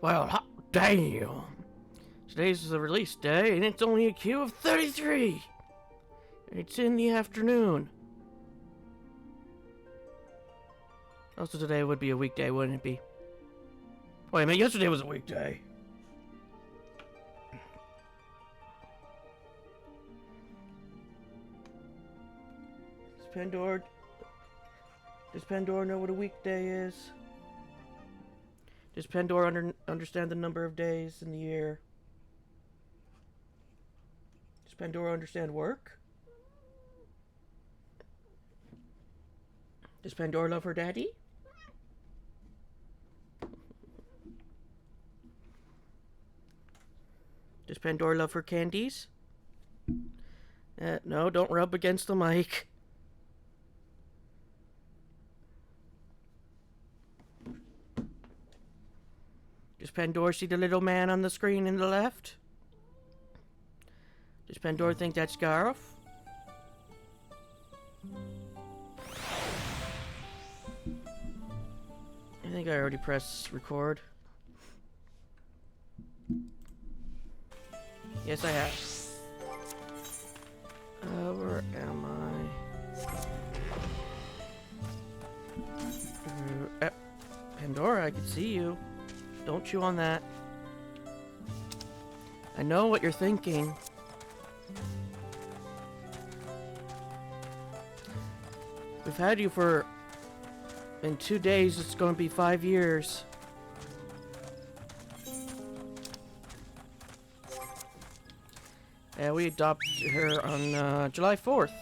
Well, hot damn. Today's the release day, and it's only a queue of 33. It's in the afternoon. Also, today would be a weekday, wouldn't it be? Wait a minute, yesterday was a weekday. Does Pandora know what a weekday is? Does Pandora understand the number of days in the year? Does Pandora understand work? Does Pandora love her daddy? Does Pandora love her candies? No, don't rub against the mic. Does Pandora see the little man on the screen in the left? Does Pandora think that's Gareth? I think I already pressed record. Yes, I have. Where am I? Pandora, I can see you. Don't chew on that. I know what you're thinking. We've had you for... In 2 days, it's going to be 5 years. Yeah, we adopted her on July 4th.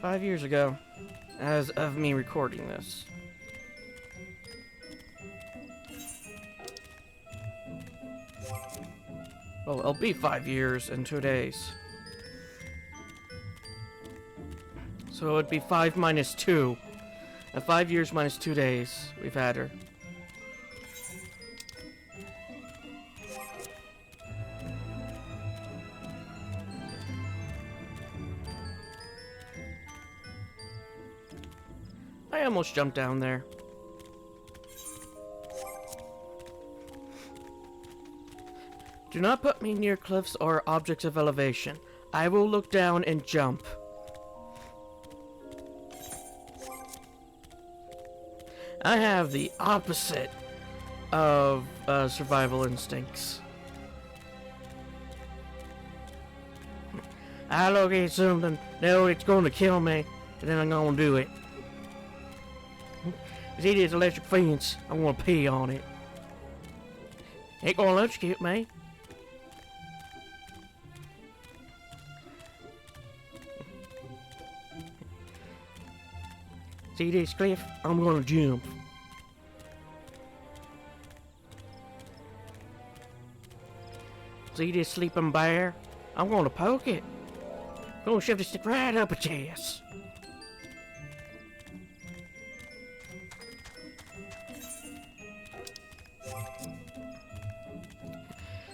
5 years ago. As of me recording this. Well, it'll be 5 years and 2 days. So it would be 5 minus 2. 5 years minus 2 days we've had her. I almost jumped down there. Do not put me near cliffs or objects of elevation. I will look down and jump. I have the opposite of survival instincts. I look at something, know it's going to kill me, and then I'm going to do it. See this electric fence, I'm going to pee on it. Ain't going to electrocute me. See this cliff? I'm gonna jump. See this sleeping bear? I'm gonna poke it. I'm gonna shove this stick right up its ass.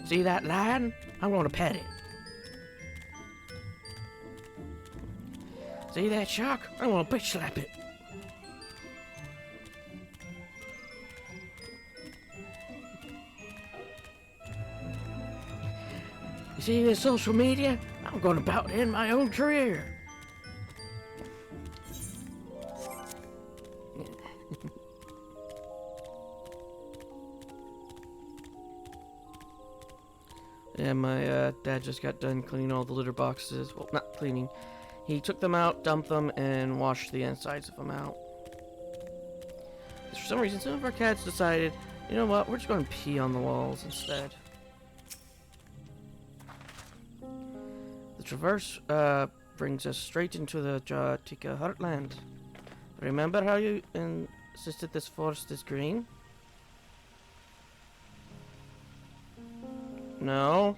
See that lion? I'm gonna pet it. See that shark? I'm gonna bitch slap it. You see this social media? I'm gonna about end my own career. Yeah, my dad just got done cleaning all the litter boxes. Well, not cleaning. He took them out, dumped them, and washed the insides of them out. For some reason, some of our cats decided, you know what, we're just going to pee on the walls instead. The traverse brings us straight into the Jatika heartland. Remember how you insisted this forest is green? No.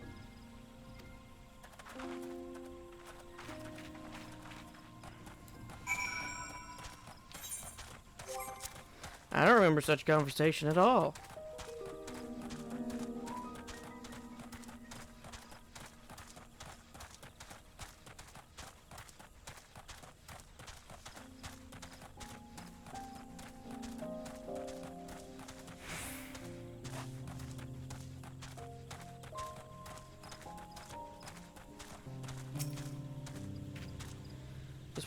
I don't remember such conversation at all.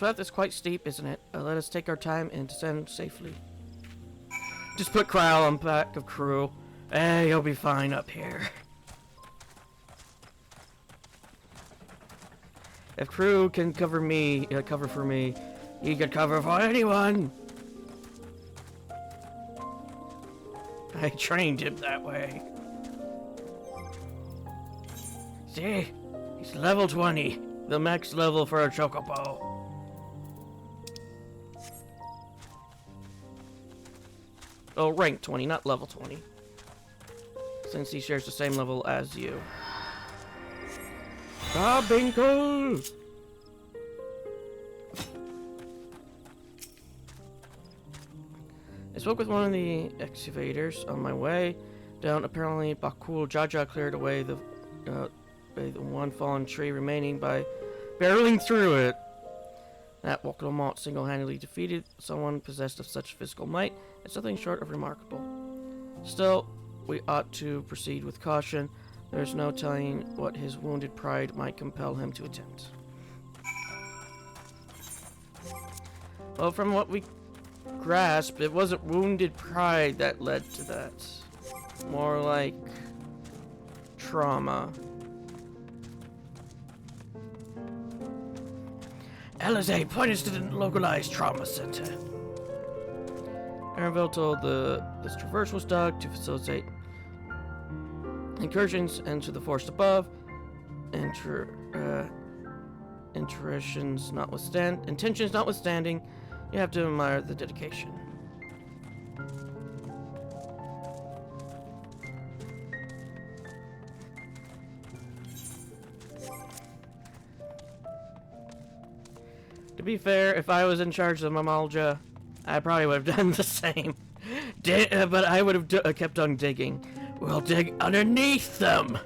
path is quite steep, isn't it? Let us take our time and descend safely. Just put Kyle on back of crew. Hey, you'll be fine up here. If crew can cover for me, he could cover for anyone. I trained him that way. See? He's level 20. The max level for a chocobo. Oh, rank 20, not level 20. Since he shares the same level as you. Ah, Binkle! I spoke with one of the excavators on my way down. Apparently, Bakul Jaja cleared away the one fallen tree remaining by barreling through it. That Wokalomot single-handedly defeated someone possessed of such physical might. It's nothing short of remarkable. Still, we ought to proceed with caution. There's no telling what his wounded pride might compel him to attempt. Well, from what we grasped, it wasn't wounded pride that led to that. More like trauma. Alizé, point us to the localized trauma center. Aranville told this traverse was dug to facilitate incursions into the forest above. Intentions notwithstanding, you have to admire the dedication. To be fair, if I was in charge of Mamalja, I probably would have done the same. But I would have kept on digging. We'll dig underneath them,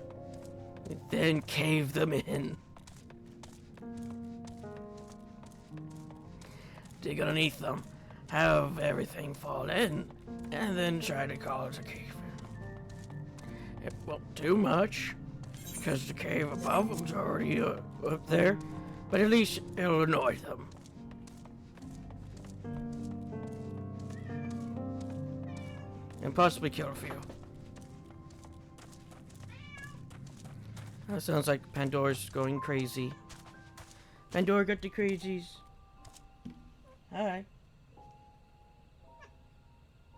then cave them in. Dig underneath them, have everything fall in, and then try to cause a cave in. It won't do much, because the cave above them's already up there, but at least it'll annoy them. And possibly kill a few. That sounds like Pandora's going crazy. Pandora got the crazies. Hi.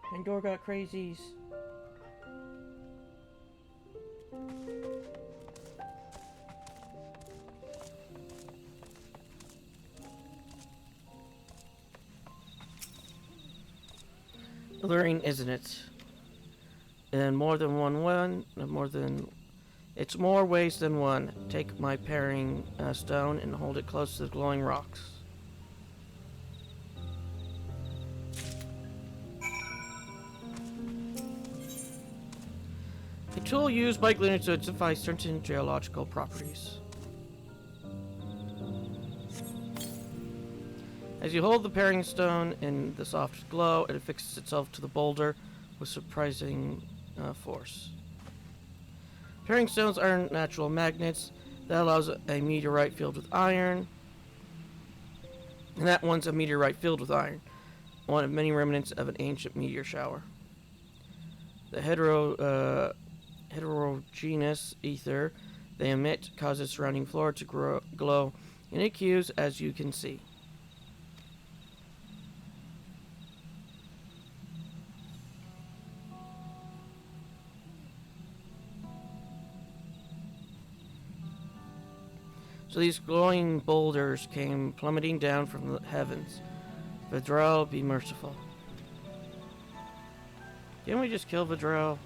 Pandora got crazies. Alluring, isn't it? And it's more ways than one. Take my paring stone and hold it close to the glowing rocks. A tool used by gleaners to identify certain geological properties. As you hold the paring stone in the soft glow, it affixes itself to the boulder with surprising force. Paring stones are natural magnets. That allows a meteorite filled with iron. And that one's a meteorite filled with iron. One of many remnants of an ancient meteor shower. The heterogeneous ether they emit causes surrounding floor to glow in its hues, as you can see. So these glowing boulders came plummeting down from the heavens. Vidrell, be merciful. Didn't we just kill Vidrell?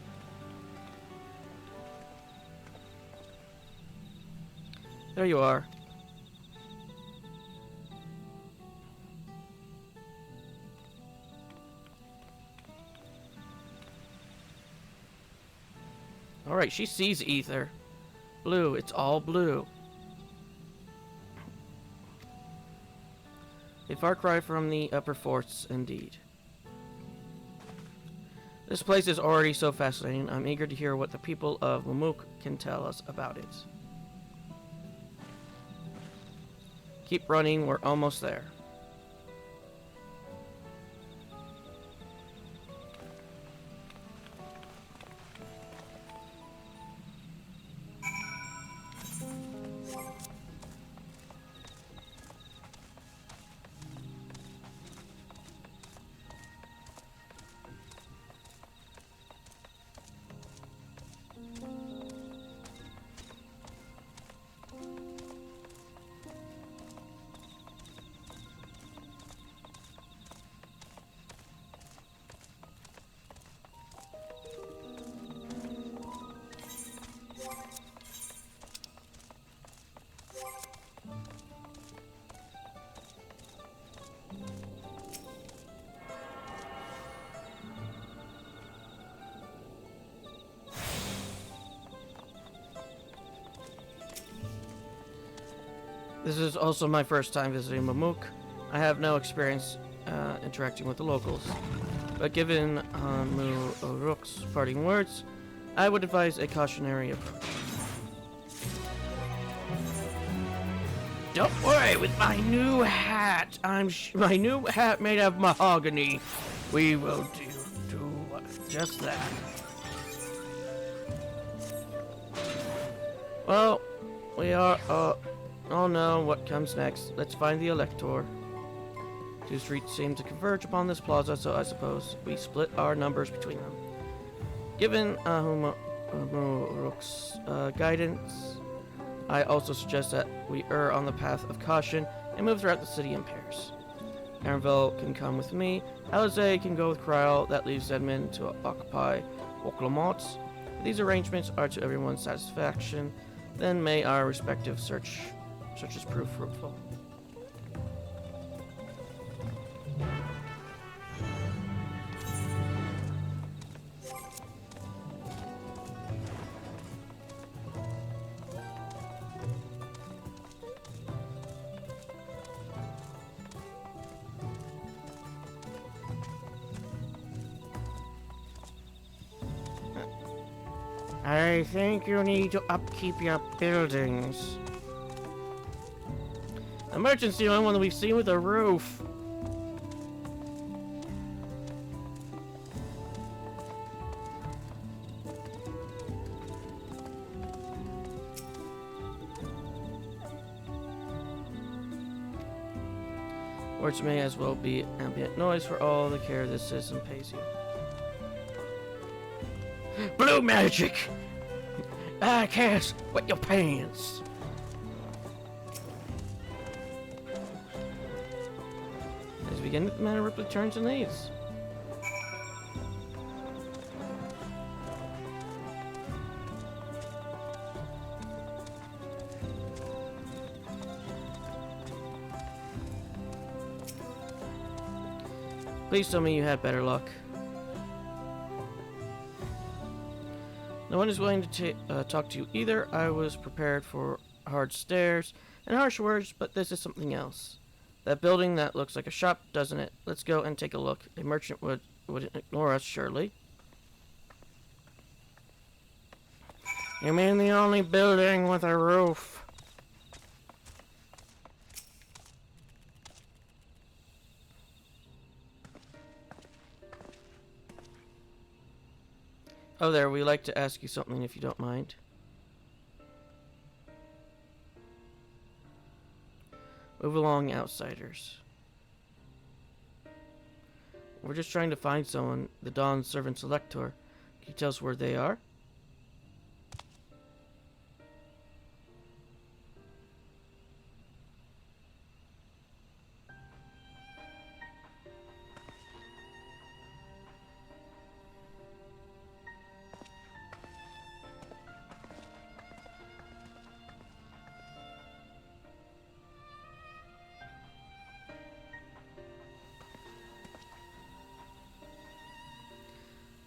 There you are. Alright, she sees ether. Blue, it's all blue. A far cry from the upper forts, indeed. This place is already so fascinating. I'm eager to hear what the people of Lumuk can tell us about it. Keep running, we're almost there. This is also my first time visiting Mamuk. I have no experience interacting with the locals, but given Uruk's parting words, I would advise a cautionary approach. Don't worry, with my new hat, my new hat made of mahogany. We will do just that. Well, we are. Oh no, what comes next? Let's find the Elector. Two streets seem to converge upon this plaza, so I suppose we split our numbers between them. Given Uruk's guidance, I also suggest that we err on the path of caution and move throughout the city in pairs. Aaronville can come with me, Alizé can go with Kryl, that leaves Edmund to occupy Oaklamont. If these arrangements are to everyone's satisfaction, then may our respective searches prove fruitful. I think you need to upkeep your buildings. The merchant's the only one that we've seen with a roof. Words may as well be ambient noise for all the care this citizen pays you. Blue magic! I cast wet your pants. As we begin, the man Ripley turns and leaves. Please tell me you had better luck. No one is willing to talk to you either. I was prepared for hard stares and harsh words, but this is something else. That building that looks like a shop, doesn't it? Let's go and take a look. A merchant wouldn't ignore us, surely. You mean the only building with a roof? Oh, there, we'd like to ask you something if you don't mind. Move along, outsiders. We're just trying to find someone, the Dawn Servant Elector. Can you tell us where they are?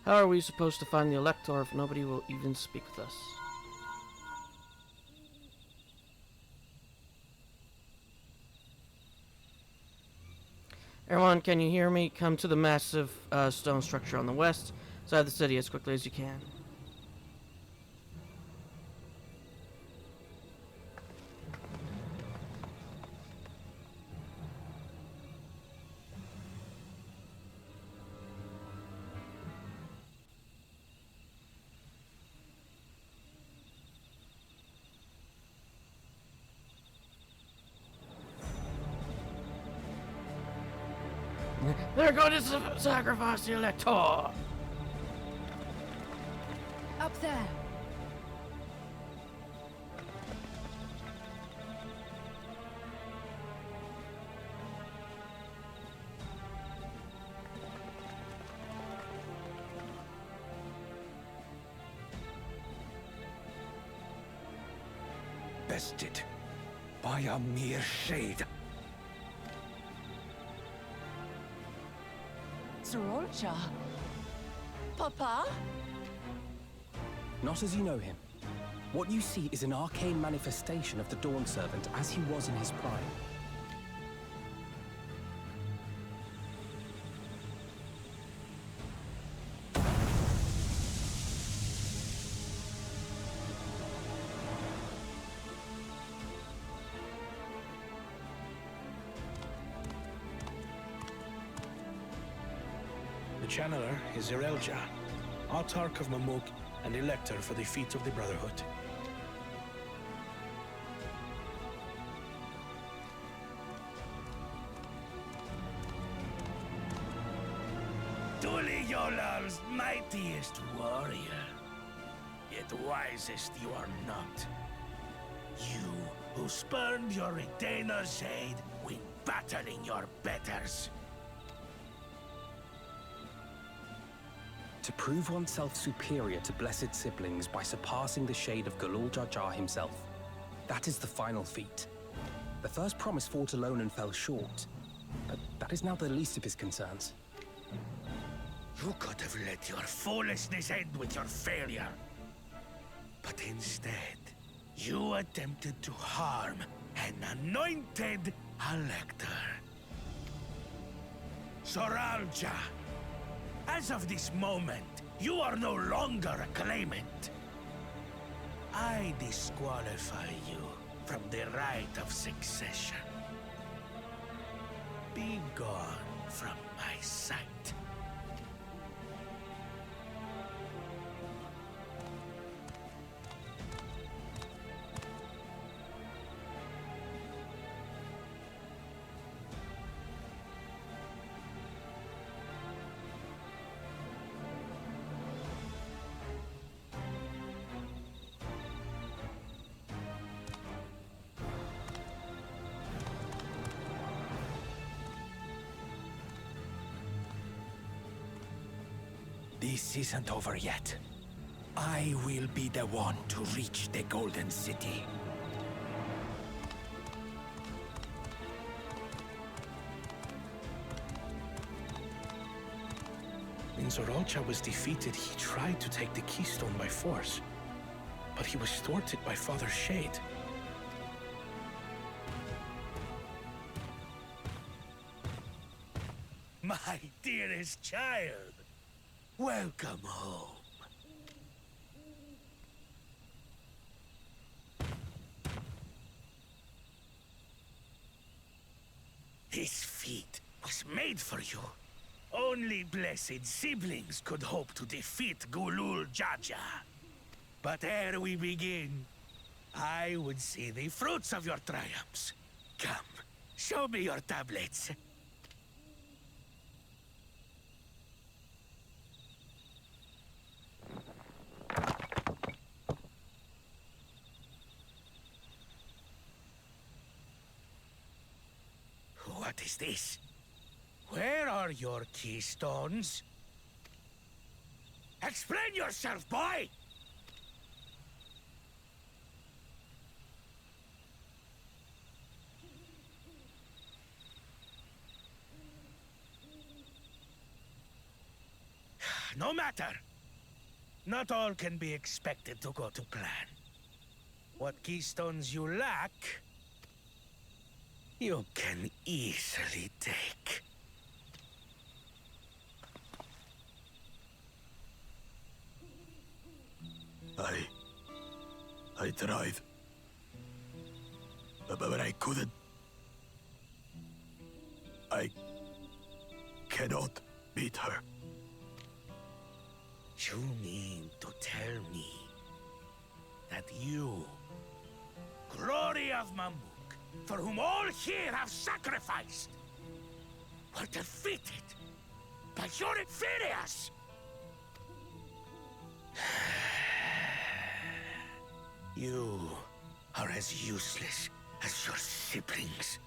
How are we supposed to find the Elector if nobody will even speak with us? Everyone, can you hear me? Come to the massive stone structure on the west side of the city as quickly as you can. They're going to sacrifice the Elector! Up there. Bested by a mere shade. Sriracha. Papa? Not as you know him. What you see is an arcane manifestation of the Dawn Servant as he was in his prime. The Channeler is Irelja, Autarch of Mamuk and Elector for the Feet of the Brotherhood. Yolal's mightiest warrior, yet wisest you are not. You, who spurned your retainer's aid when battling your betters. To prove oneself superior to blessed siblings by surpassing the shade of Galul Jar Jar himself. That is the final feat. The first promise fought alone and fell short, but that is now the least of his concerns. You could have let your foolishness end with your failure. But instead, you attempted to harm an anointed elector. Soralja, as of this moment, you are no longer a claimant. I disqualify you from the right of succession. Be gone from my sight. This isn't over yet. I will be the one to reach the Golden City. When Zoralcha was defeated, he tried to take the Keystone by force. But he was thwarted by Father Shade. My dearest child, welcome home. This feat was made for you. Only blessed siblings could hope to defeat Gulul Jaja. But ere we begin, I would see the fruits of your triumphs. Come, show me your tablets. What is this? Where are your keystones? Explain yourself, boy! No matter. Not all can be expected to go to plan. What keystones you lack, you can easily take. I tried. But I couldn't. I cannot beat her. You mean to tell me that you, glory of Mamuk, for whom all here have sacrificed, were defeated by your inferiors? You are as useless as your siblings.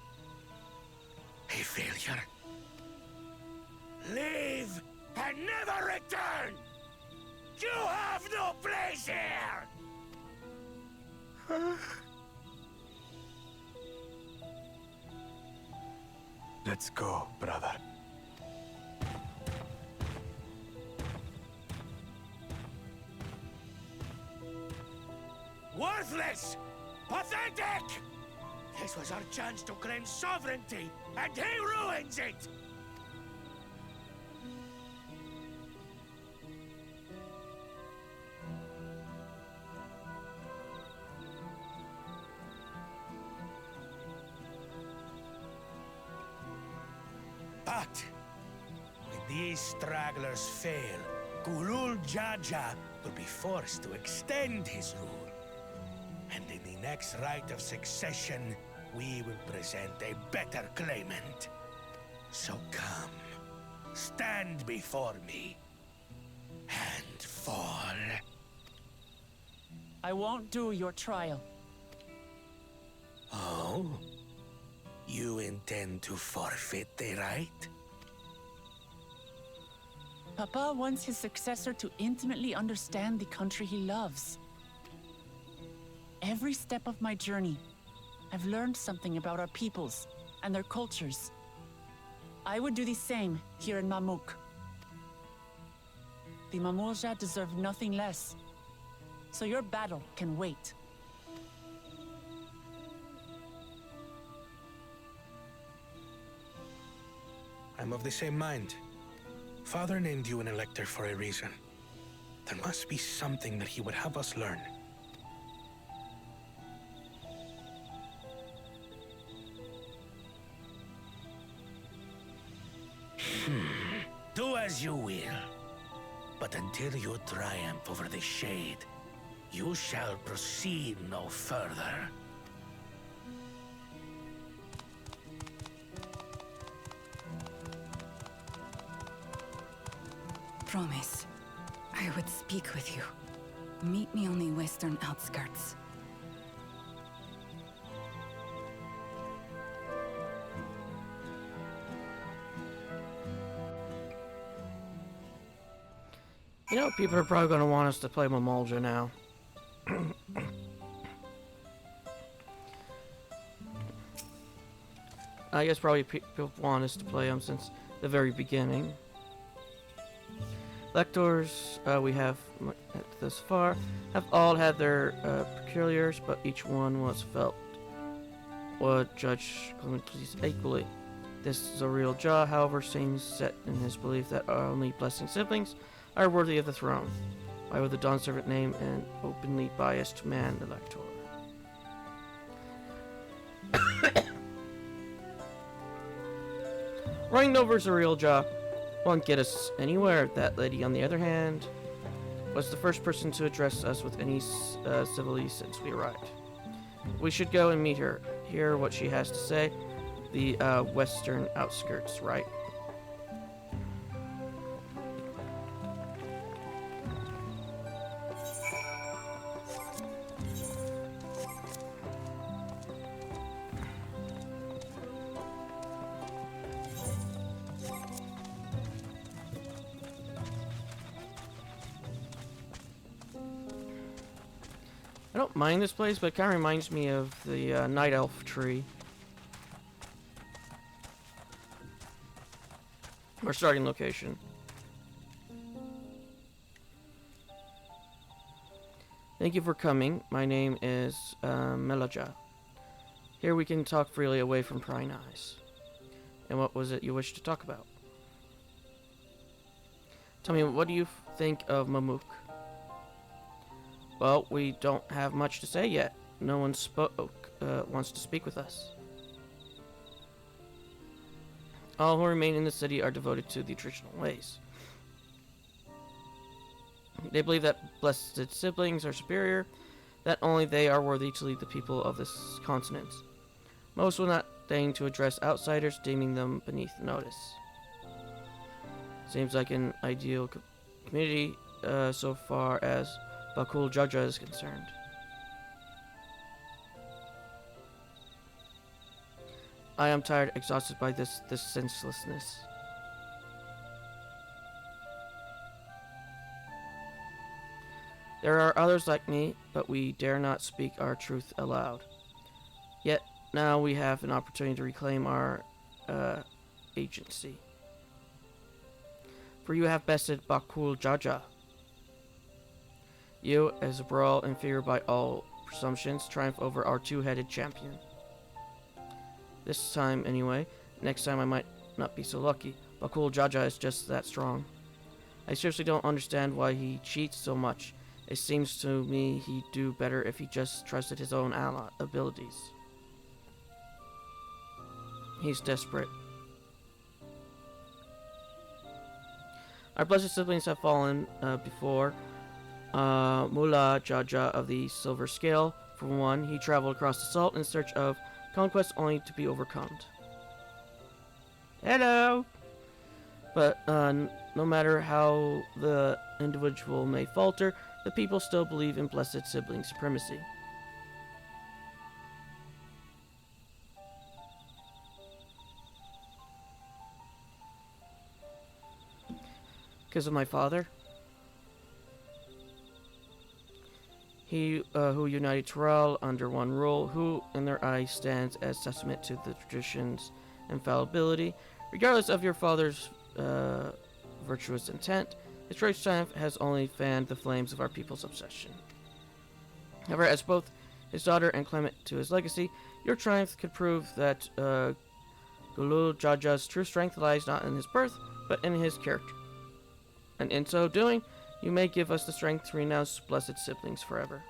A failure. Leave and never return! You have no place here! Let's go, brother. Worthless! Pathetic! This was our chance to claim sovereignty, and he ruins it! But when these stragglers fail, Gulul Jaja will be forced to extend his rule. And in the next rite of succession, we will present a better claimant. So come, stand before me, and fall. I won't do your trial. Oh? You intend to forfeit the right? Papa wants his successor to intimately understand the country he loves. Every step of my journey, I've learned something about our peoples and their cultures. I would do the same here in Mamuk. The Mamulja deserve nothing less, so your battle can wait. I'm of the same mind. Father named you an elector for a reason. There must be something that he would have us learn. Do as you will. But until you triumph over the Shade, you shall proceed no further. Promise. I would speak with you. Meet me on the western outskirts. You know, people are probably going to want us to play Mamulja now. I guess probably people want us to play them since the very beginning. Lectors we have thus far have all had their peculiars, but each one was felt would judge Clementi's equally. This Zoriel Jah, however, seems set in his belief that only blessing siblings are worthy of the throne. Why would the Dawn Servant name an openly biased man elector? Running over Zoriel Jah won't get us anywhere. That lady, on the other hand, was the first person to address us with any civility since we arrived. We should go and meet her, hear what she has to say. The western outskirts, right? I don't mind this place, but it kind of reminds me of the Night Elf tree. Our starting location. Thank you for coming. My name is Melaja. Here we can talk freely away from prying eyes. And what was it you wished to talk about? Tell me, what do you think of Mamuk? Well, we don't have much to say yet. No one wants to speak with us. All who remain in the city are devoted to the traditional ways. They believe that blessed siblings are superior, that only they are worthy to lead the people of this continent. Most will not deign to address outsiders, deeming them beneath notice. Seems like an ideal community so far as Bakul Jaja is concerned. I am tired, exhausted by this senselessness. There are others like me, but we dare not speak our truth aloud. Yet, now we have an opportunity to reclaim our agency. For you have bested Bakul Jaja. You, as a brawl inferior by all presumptions triumph over our two-headed champion. This time, anyway. Next time I might not be so lucky. Bakul Jaja is just that strong. I seriously don't understand why he cheats so much. It seems to me he'd do better if he just trusted his own abilities. He's desperate. Our blessed siblings have fallen before Mullah Jaja of the Silver Scale. For one, he traveled across the salt in search of conquest only to be overcome. Hello! But no matter how the individual may falter, the people still believe in blessed sibling supremacy. Because of my father. He who united Terrell under one rule, who in their eyes stands as testament to the tradition's infallibility. Regardless of your father's virtuous intent, his great triumph has only fanned the flames of our people's obsession. However, as both his daughter and Clement to his legacy, your triumph could prove that Gulul Jaja's true strength lies not in his birth, but in his character. And in so doing, you may give us the strength to renounce blessed siblings forever.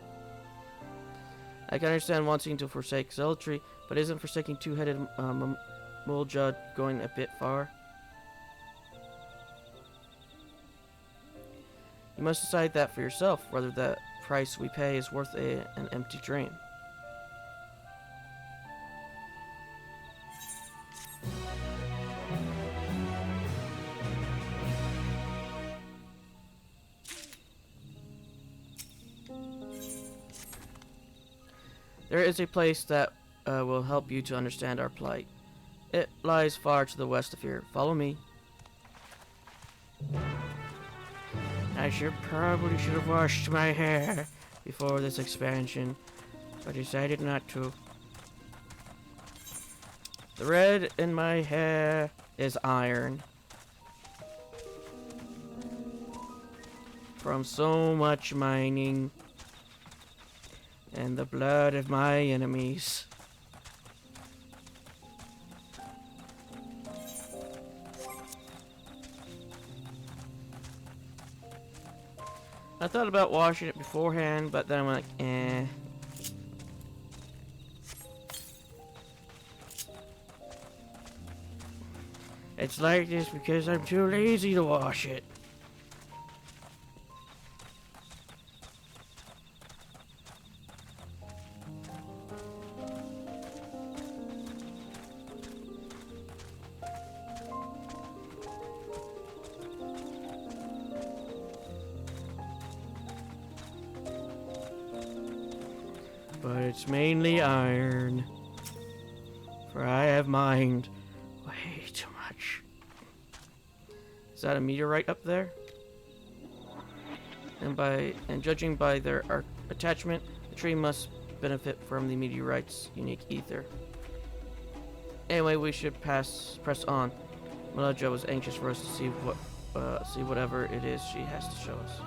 I can understand wanting to forsake zealotry, but isn't forsaking two-headed Mulja going a bit far? You must decide that for yourself, whether the price we pay is worth an empty dream. There is a place that will help you to understand our plight. It lies far to the west of here. Follow me. I probably should have washed my hair before this expansion, but decided not to. The red in my hair is iron. From so much mining and the blood of my enemies. I thought about washing it beforehand, but then I'm like, eh. It's like this because I'm too lazy to wash it. But it's mainly iron, for I have mined way too much. Is that a meteorite up there? And judging by their attachment, the tree must benefit from the meteorite's unique ether. Anyway, we should press on. Malaja was anxious for us to see whatever it is she has to show us.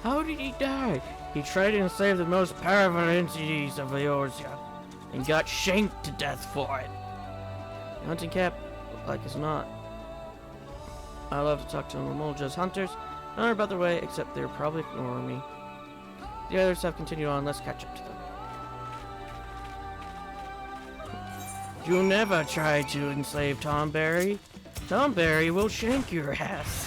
How did he die? He tried to enslave the most powerful entities of Eorzea and got shanked to death for it. The hunting cap, like as not. I love to talk to Mulja's hunters. None are about their way, except they're probably ignoring me. The others have continued on. Let's catch up to them. You never try to enslave Tom Berry. Tom Berry will shank your ass.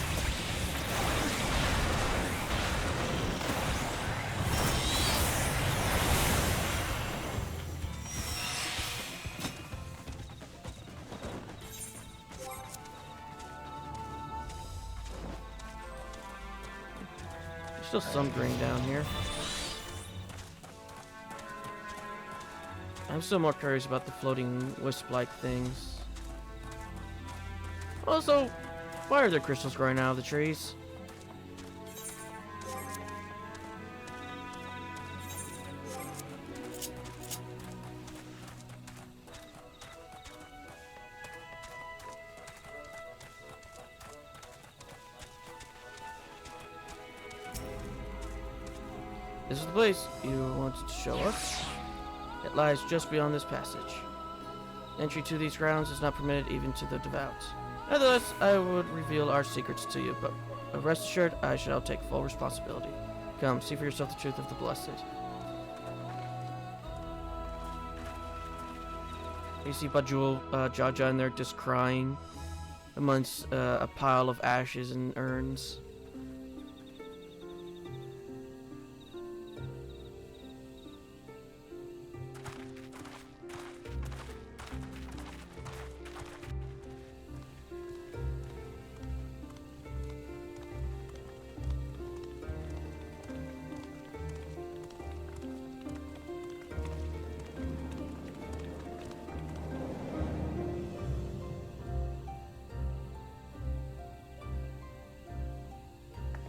still some green down here. I'm still more curious about the floating wisp-like things. Also, why are there crystals growing out of the trees? This is the place you wanted to show us. It lies just beyond this passage. Entry to these grounds is not permitted even to the devout. Nevertheless, I would reveal our secrets to you, but rest assured, I shall take full responsibility. Come, see for yourself the truth of the blessed. You see Bajul, Jaja in there just crying amongst a pile of ashes and urns.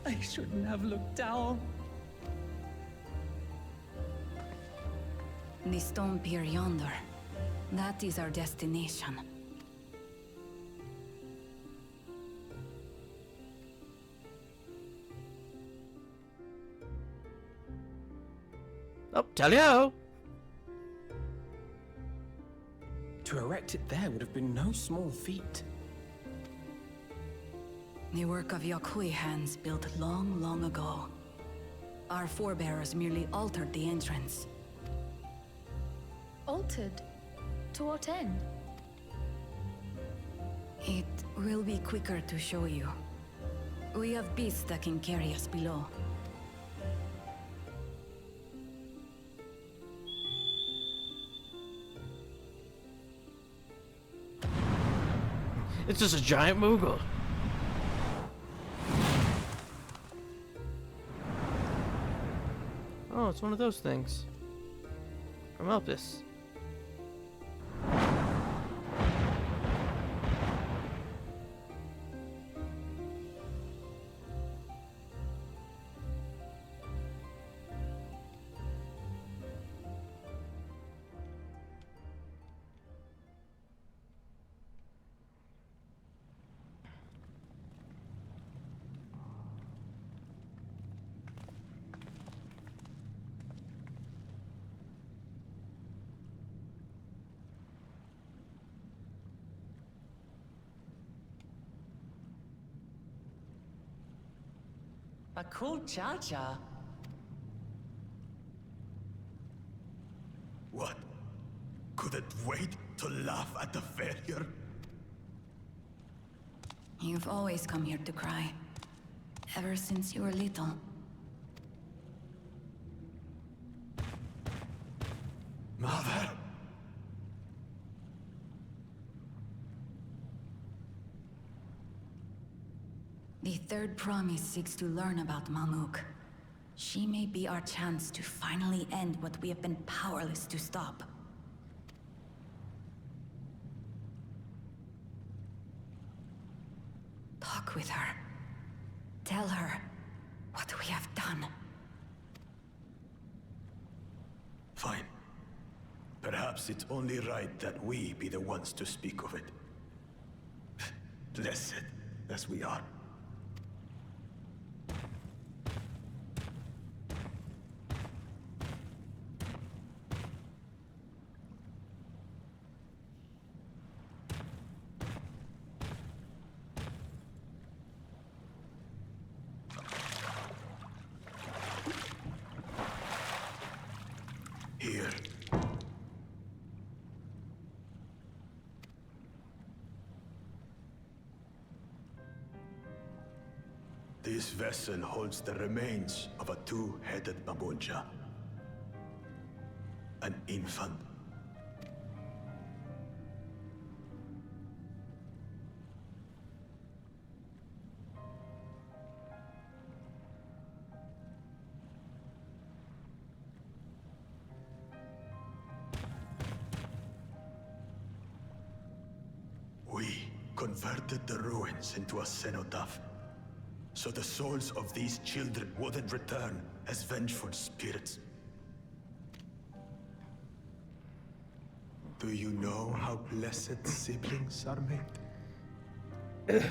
I shouldn't have looked down. The stone pier yonder. That is our destination. Oh, tally-ho! To erect it there would have been no small feat. The work of Yakui hands built long, long ago. Our forebears merely altered the entrance. Altered? To what end? It will be quicker to show you. We have beasts that can carry us below. It's just a giant Moogle. Oh, it's one of those things. From Elpis. A cool cha-cha. What? Couldn't wait to laugh at the failure? You've always come here to cry. Ever since you were little. Mother! The third promise seeks to learn about Mamuk. She may be our chance to finally end what we have been powerless to stop. Talk with her. Tell her what we have done. Fine. Perhaps it's only right that we be the ones to speak of it. Blessed as we are. Here. This vessel holds the remains of a two-headed babunja. An infant. converted the ruins into a cenotaph, so the souls of these children wouldn't return as vengeful spirits. Do you know how blessed siblings are made?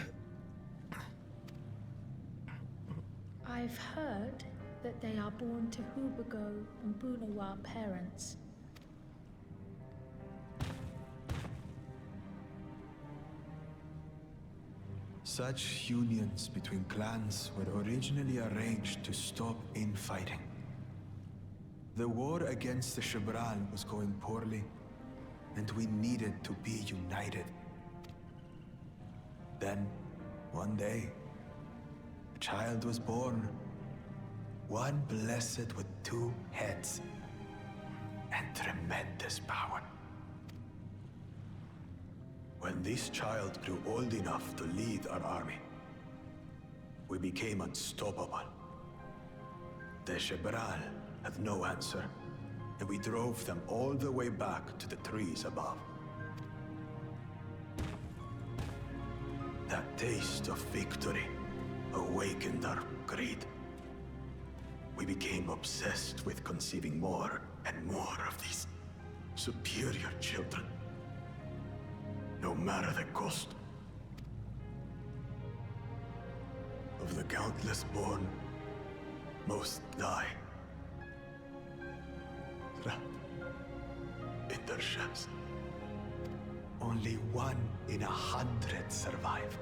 I've heard that they are born to Hubago and Bunawa parents. Such unions between clans were originally arranged to stop infighting. The war against the Shibran was going poorly, and we needed to be united. Then, one day, a child was born. One blessed with two heads and tremendous power. When this child grew old enough to lead our army, we became unstoppable. The Shebral had no answer, and we drove them all the way back to the trees above. That taste of victory awakened our greed. We became obsessed with conceiving more and more of these superior children, no matter the cost. Of the countless born, most die, trapped in their shells. Only 1 in 100 survive.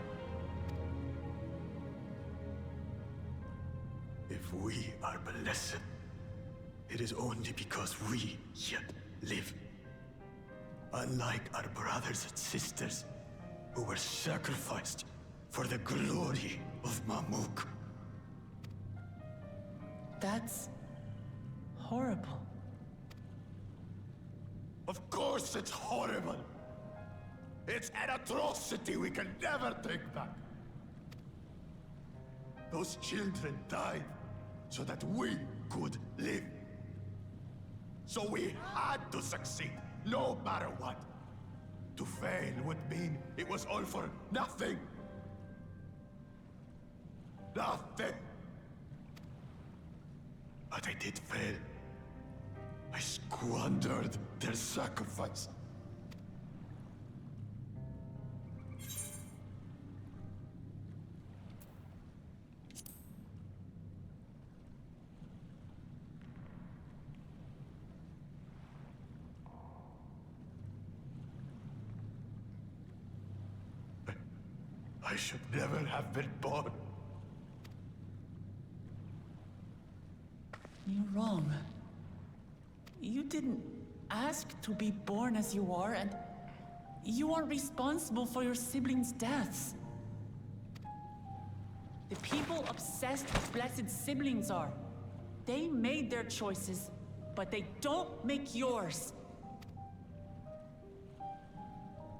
If we are blessed, it is only because we yet live. Unlike our brothers and sisters, who were sacrificed for the glory of Mamuk. That's horrible. Of course it's horrible. It's an atrocity we can never take back. Those children died so that we could live. So we had to succeed, no matter what. To fail would mean it was all for nothing. Nothing. But I did fail. I squandered their sacrifice. I should never have been born. You're wrong. You didn't ask to be born as you are, and you aren't responsible for your siblings' deaths. The people obsessed with blessed siblings are. They made their choices, but they don't make yours.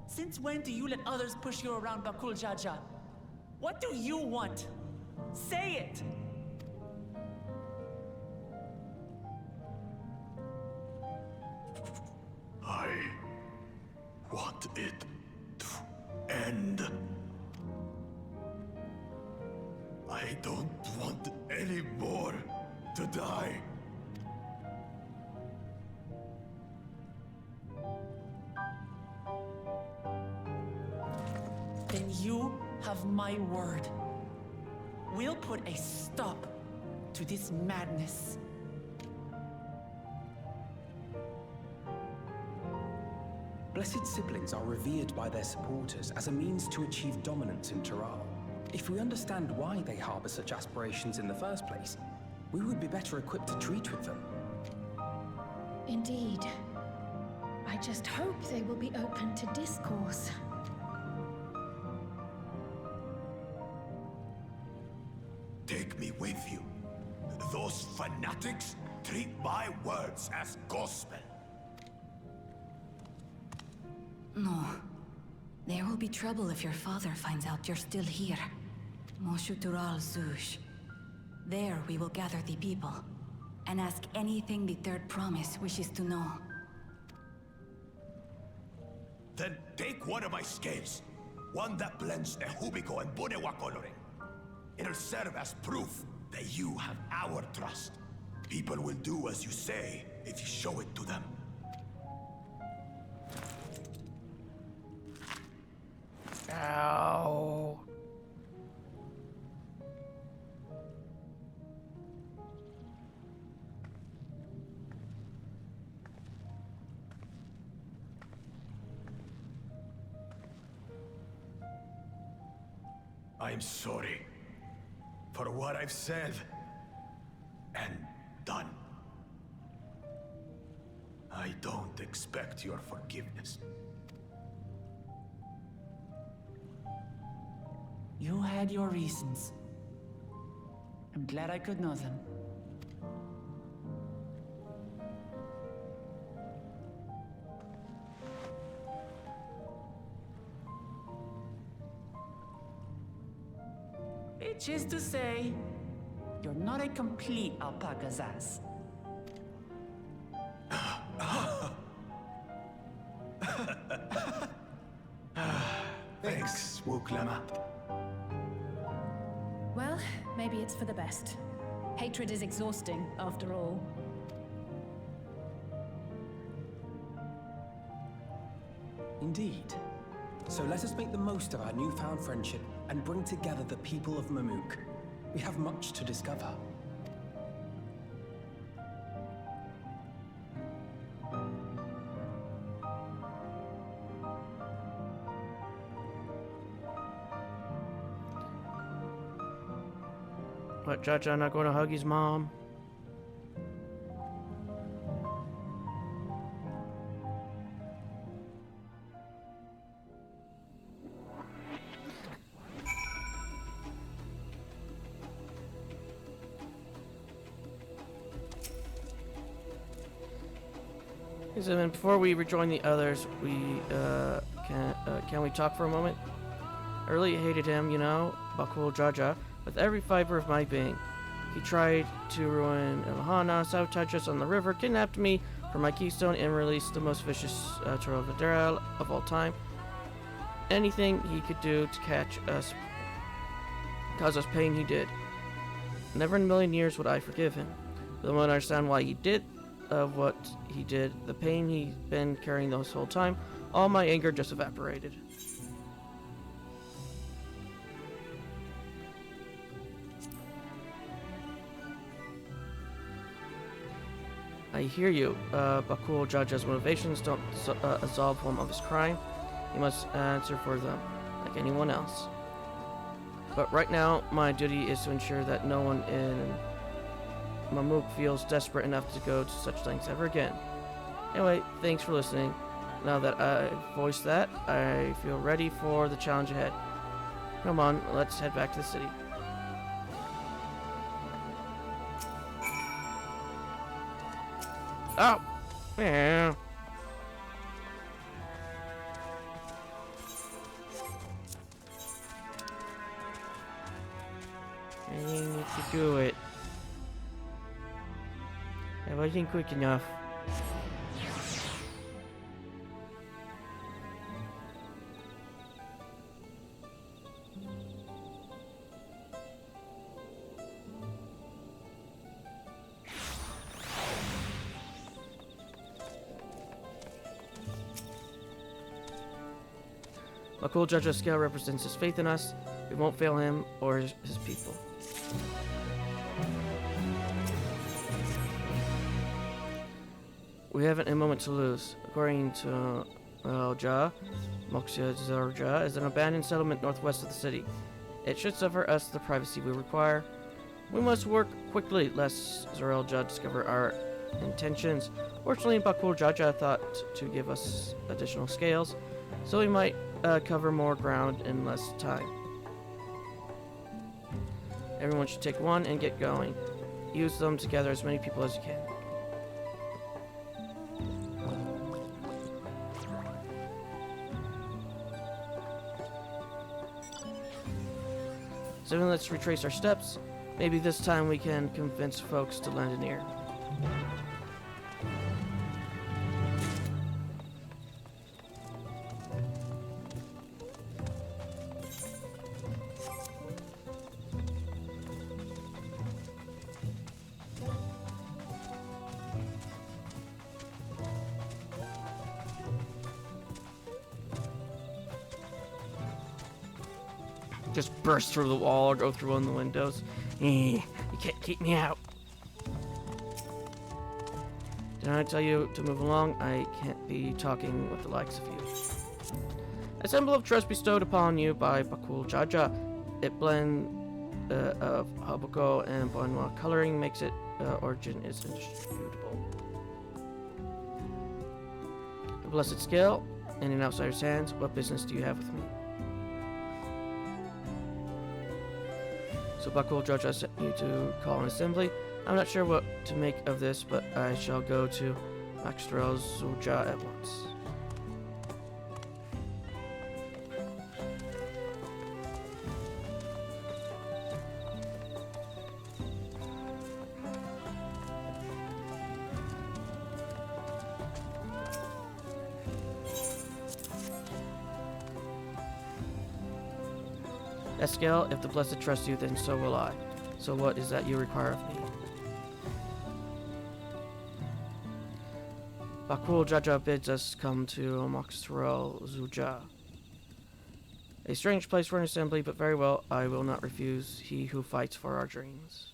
Since when do you let others push you around Bakul Jaja? What do you want? Say it! I want it to end. I don't want any more to die. Then you have my word. We'll put a stop to this madness. Blessed siblings are revered by their supporters as a means to achieve dominance in Taral. If we understand why they harbor such aspirations in the first place, we would be better equipped to treat with them. Indeed. I just hope they will be open to discourse. Take me with you. Those fanatics treat my words as gospel. No. There will be trouble if your father finds out you're still here. Moshutural Zush. There we will gather the people, and ask anything the Third Promise wishes to know. Then take one of my scales. One that blends Ehubiko and Bunewa coloring. It'll serve as proof that you have our trust. People will do as you say if you show it to them. Ow. I'm sorry for what I've said and done. I don't expect your forgiveness. You had your reasons. I'm glad I could know them. Which is to say, you're not a complete alpaca's ass. Thanks, Wuklama. Well, maybe it's for the best. Hatred is exhausting, after all. Indeed. So let us make the most of our newfound friendship and bring together the people of Mamuk. We have much to discover. What, Jaja not going to hug his mom? So then before we rejoin the others, we can we talk for a moment? I really hated him, you know, Bakul Jaja, with every fiber of my being. He tried to ruin Ilhana, sabotage us on the river, kidnapped me for my keystone, and released the most vicious Dawntrail of all time. Anything he could do to cause us pain, he did. Never in a million years would I forgive him. But I don't understand why he did what he did, the pain he's been carrying this whole time. All my anger just evaporated. I hear you. Bakul Jaja's motivations don't absolve him of his crime. He must answer for them, like anyone else. But right now, my duty is to ensure that no one in Mamuk feels desperate enough to go to such lengths ever again. Anyway, thanks for listening. Now that I've voiced that, I feel ready for the challenge ahead. Come on, let's head back to the city. Oh! Yeah. I need to do it. I wasn't quick enough. Bakul Jaja's scale represents his faith in us. We won't fail him or his people. We haven't a moment to lose. According to Ja, Moxia Zorja is an abandoned settlement northwest of the city. It should suffer us the privacy we require. We must work quickly lest Zorelja discover our intentions. Fortunately, Bakul Jaja thought to give us additional scales, so we might cover more ground in less time. Everyone should take one and get going. Use them to gather as many people as you can. So then let's retrace our steps. Maybe this time we can convince folks to lend an ear. just burst through the wall or go through one of the windows. You can't keep me out. Did I tell you to move along? I can't be talking with the likes of you. A symbol of trust bestowed upon you by Bakul Jaja. It blend of Habako and Bonwa coloring makes it origin is indisputable. A blessed scale in an outsider's hands. What business do you have with me? So Bakul Jaja sent you to call an assembly. I'm not sure what to make of this, but I shall go to Maxtrel Zuja at once. Eskel, if the Blessed trusts you, then so will I. So what is that you require of me? Bakul Jaja bids us come to Maxtrel Zuja. A strange place for an assembly, but very well, I will not refuse he who fights for our dreams.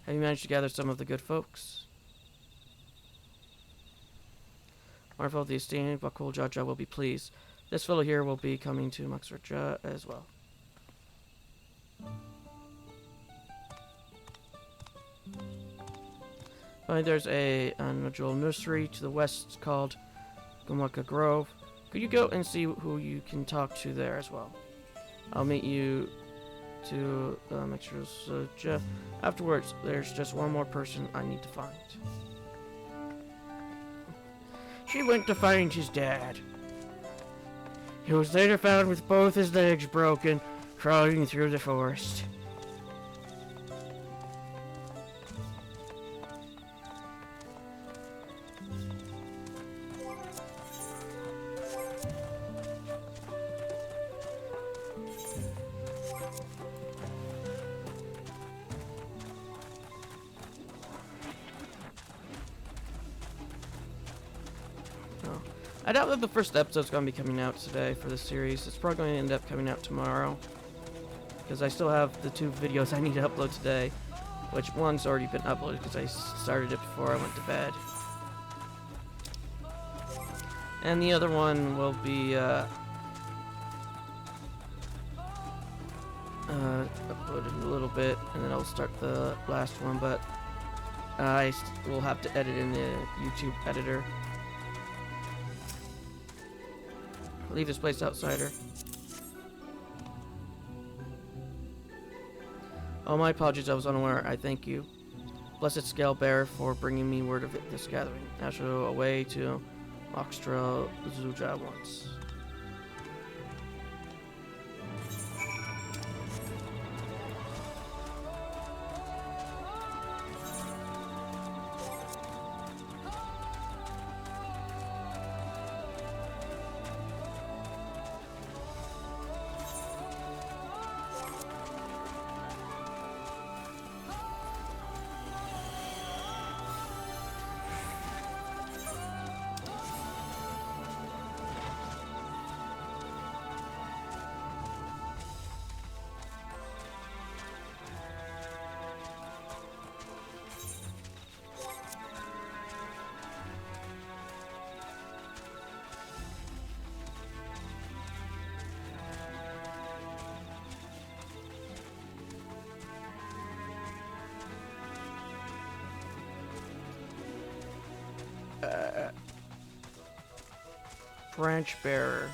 Have you managed to gather some of the good folks? Marvel, the esteemed Bakul Jaja will be pleased. This fellow here will be coming to Maxraja as well. Finally, there's a unusual nursery to the west called Gumwaka Grove. Could you go and see who you can talk to there as well? I'll meet you to Maxraja. Afterwards, there's just one more person I need to find. She went to find his dad. He was later found with both his legs broken, crawling through the forest. I doubt that the first episode's going to be coming out today for this series. It's probably going to end up coming out tomorrow, because I still have the 2 videos I need to upload today, which one's already been uploaded because I started it before I went to bed. And the other one will be uploaded in a little bit, and then I'll start the last one, but I will have to edit in the YouTube editor. Leave this place, outsider. Oh, my apologies, I was unaware. I thank you. Blessed Scale Bearer for bringing me word of this gathering. Now show away to Maxtrel Zuja once. Branch Bearer.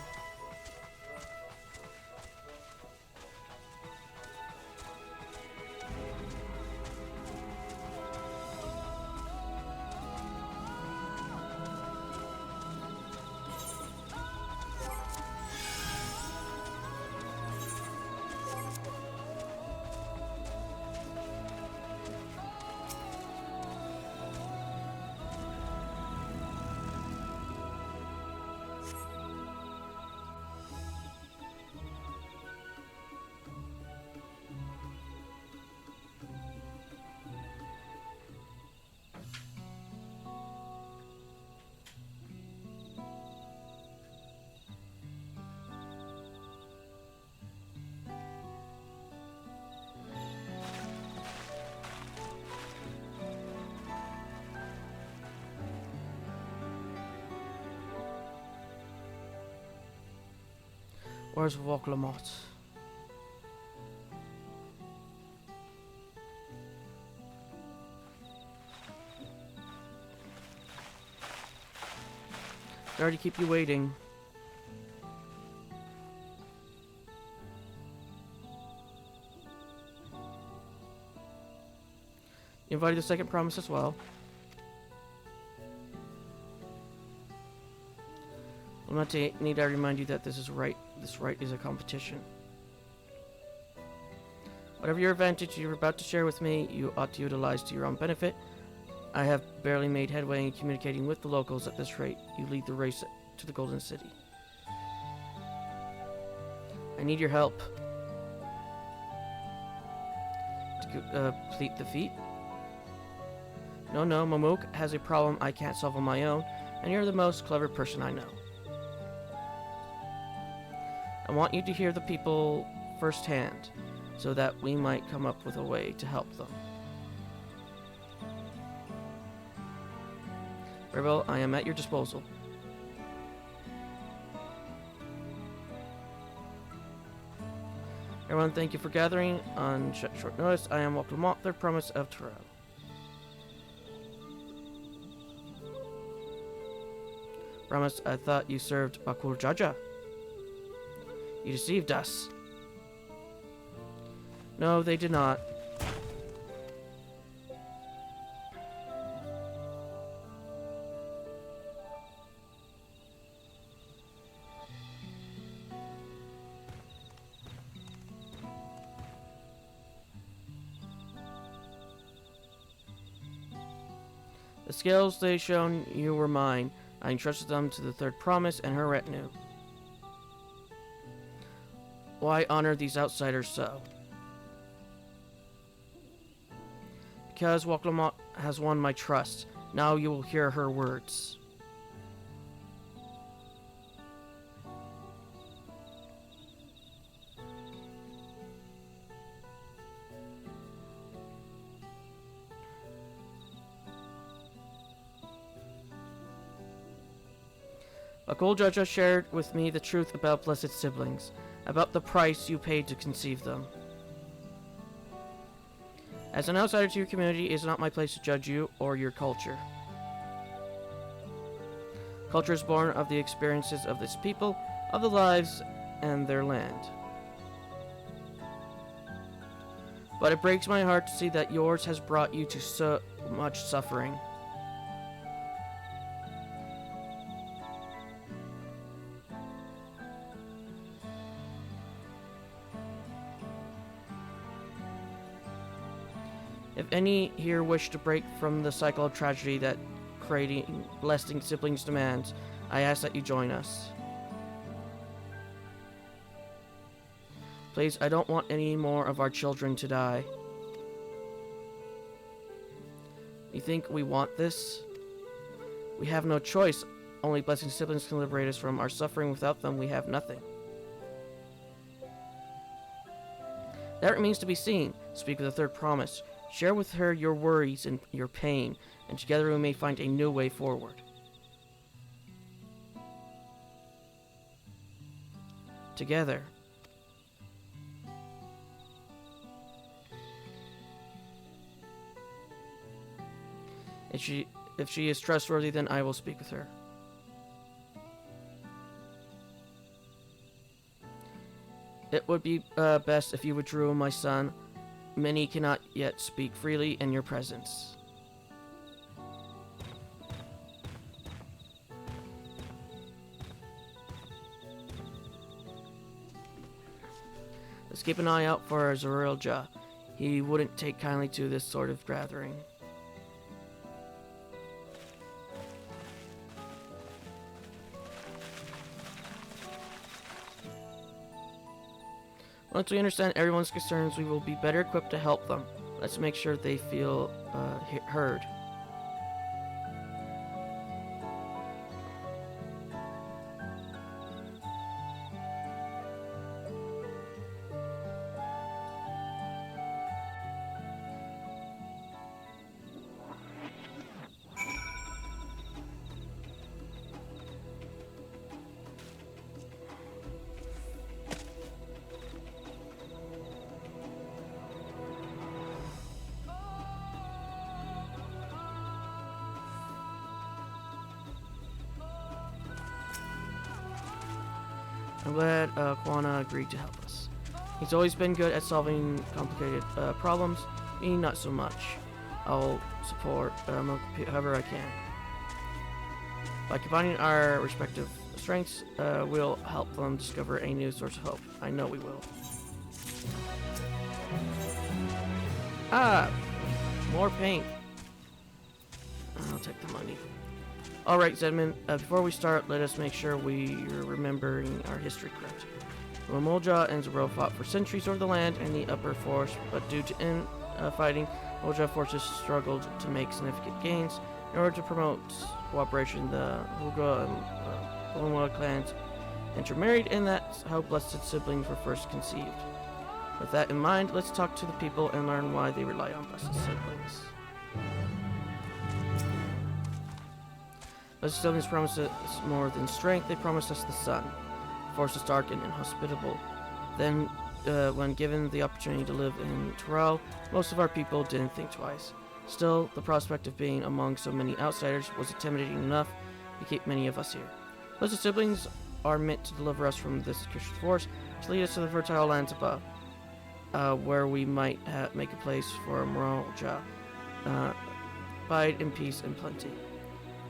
Where's Voklamot? Sorry to keep you waiting. You invited the second promise as well. I'm not to need I remind you that this is right. This right is a competition. Whatever your advantage you're about to share with me, you ought to utilize to your own benefit. I have barely made headway in communicating with the locals at this rate. You lead the race to the Golden City. I need your help to complete the feat. No, Momok has a problem I can't solve on my own, and you're the most clever person I know. I want you to hear the people firsthand, so that we might come up with a way to help them. Very well, I am at your disposal. Everyone, thank you for gathering on short notice. I am Voklamot, third promise of Dawntrail. Promise, I thought you served Bakul Jaja. You deceived us. No, they did not. The skills they shown you were mine. I entrusted them to the third promise and her retinue. Why honor these outsiders so? Because Voklamot has won my trust. Now you will hear her words. Bakul Jaja shared with me the truth about blessed siblings, about the price you paid to conceive them. As an outsider to your community, it is not my place to judge you or your culture. Culture is born of the experiences of this people, of the lives and their land. But it breaks my heart to see that yours has brought you to so much suffering. If any here wish to break from the cycle of tragedy that creating blessing siblings demands, I ask that you join us. Please, I don't want any more of our children to die. You think we want this? We have no choice. Only blessing siblings can liberate us from our suffering. Without them, we have nothing. That remains to be seen. Speak of the third promise. Share with her your worries and your pain, and together we may find a new way forward. Together. If she is trustworthy, then I will speak with her. It would be best if you withdrew, my son. Many cannot yet speak freely in your presence. Let's keep an eye out for Zorilja. He wouldn't take kindly to this sort of gathering. Once we understand everyone's concerns, we will be better equipped to help them. Let's make sure they feel heard. I'm glad Kwana agreed to help us. He's always been good at solving complicated problems, me not so much. I'll support however I can. By combining our respective strengths, we'll help them discover a new source of hope. I know we will. Ah! More paint. I'll take the money. Alright, Zedman, before we start, let us make sure we're remembering our history correct. Molja and Zoro fought for centuries over the land and the upper forest, but due to fighting, Molja forces struggled to make significant gains. In order to promote cooperation, the Huga and Bulunwa clans intermarried, and that's how blessed siblings were first conceived. With that in mind, let's talk to the people and learn why they rely on blessed siblings. Blessed siblings promise us more than strength, they promise us the sun. Force is dark and inhospitable. Then, when given the opportunity to live in Torel, most of our people didn't think twice. Still, the prospect of being among so many outsiders was intimidating enough to keep many of us here. Blessed siblings are meant to deliver us from this cursed force, to lead us to the fertile lands above, where we might make a place for Moralja, abide in peace and plenty.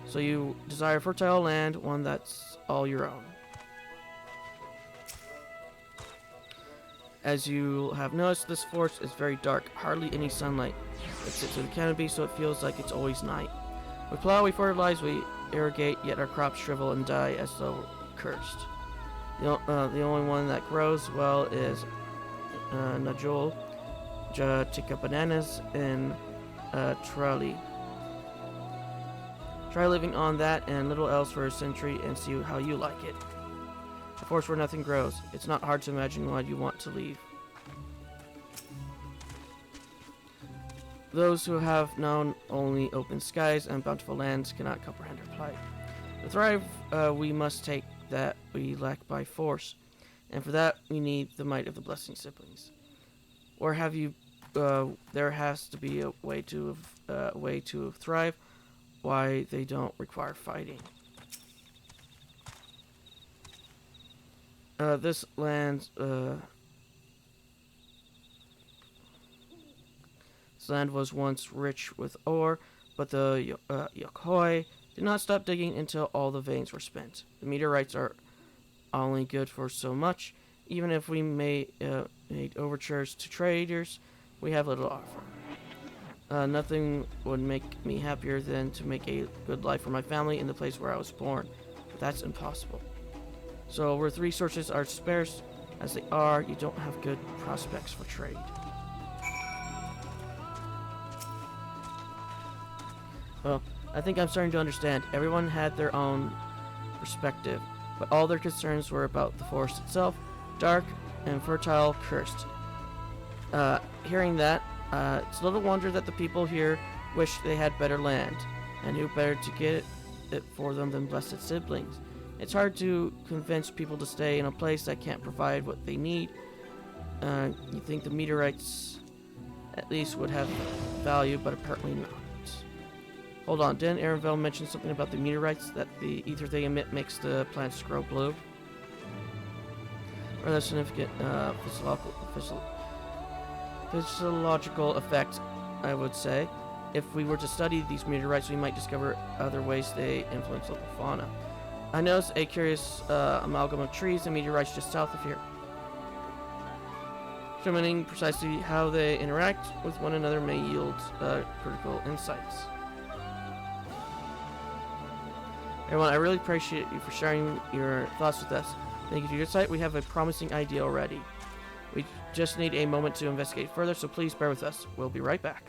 So you desire fertile land, one that's all your own. As you have noticed, this forest is very dark, hardly any sunlight. It sits with a canopy, so it feels like it's always night. We plow, we fertilize, we irrigate, yet our crops shrivel and die as though cursed. The only one that grows well is Najol, Jatika bananas, and Trali. Try living on that and little else for a century and see how you like it. A forest where nothing grows. It's not hard to imagine why you want to leave. Those who have known only open skies and bountiful lands cannot comprehend our plight. To thrive, we must take that we lack by force, and for that we need the might of the blessing siblings. Or have you? There has to be a way to thrive. Why they don't require fighting. This land was once rich with ore, but the Yokoi did not stop digging until all the veins were spent. The meteorites are only good for so much. Even if we made overtures to traders, we have little to offer. Nothing would make me happier than to make a good life for my family in the place where I was born, but that's impossible. So where the resources are sparse as they are, you don't have good prospects for trade. Well, I think I'm starting to understand. Everyone had their own perspective, but all their concerns were about the forest itself, dark and fertile, cursed. Hearing that, it's little wonder that the people here wish they had better land, and who better to get it for them than blessed siblings. It's hard to convince people to stay in a place that can't provide what they need. You think the meteorites at least would have value, but apparently not. Hold on, didn't Arenville mention something about the meteorites, that the ether they emit makes the plants grow blue? Or the significant physiological effect, I would say. If we were to study these meteorites, we might discover other ways they influence local fauna. I noticed a curious amalgam of trees and meteorites just south of here, determining precisely how they interact with one another may yield critical insights. Everyone, I really appreciate you for sharing your thoughts with us. Thank you to your site. We have a promising idea already. We just need a moment to investigate further, so please bear with us. We'll be right back.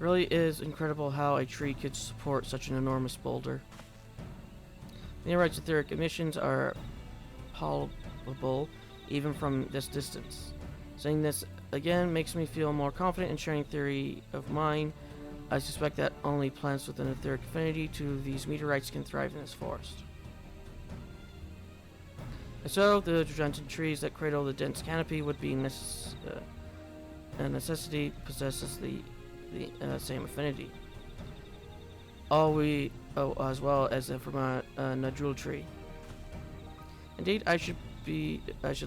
Really is incredible how a tree could support such an enormous boulder. Meteorites' etheric emissions are palpable even from this distance. Saying this again makes me feel more confident in sharing theory of mine. I suspect that only plants with an etheric affinity to these meteorites can thrive in this forest. And so, the gigantic trees that cradle the dense canopy would be a necessity possesses the same affinity. As well as from a nodule tree. Indeed, I should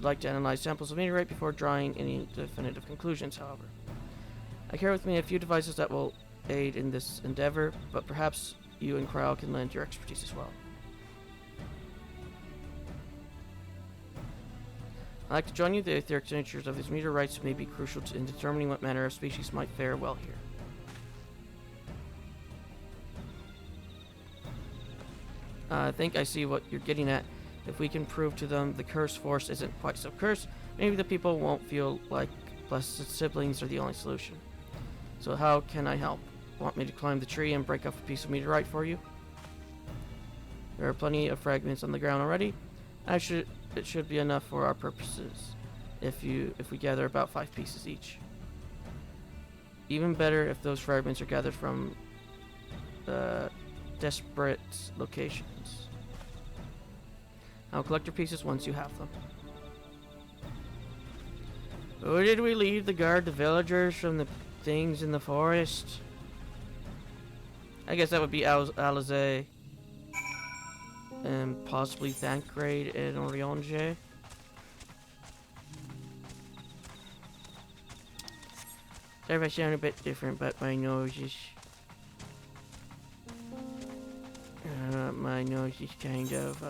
like to analyze samples of meteorite before drawing any definitive conclusions, however. I carry with me a few devices that will aid in this endeavor, but perhaps you and Kryle can lend your expertise as well. I'd like to join you. The etheric signatures of these meteorites may be crucial in determining what manner of species might fare well here. I think I see what you're getting at. If we can prove to them the cursed force isn't quite so cursed, maybe the people won't feel like blessed siblings are the only solution. So how can I help? Want me to climb the tree and break off a piece of meteorite for you? There are plenty of fragments on the ground already. It should be enough for our purposes if we gather about 5 pieces each. Even better if those fragments are gathered from disparate locations. I'll collect your pieces once you have them. Or did we leave to guard the villagers from the things in the forest? I guess that would be Alizé. And possibly Thancred and Oriange. Sorry if I sound a bit different, but my nose is kind of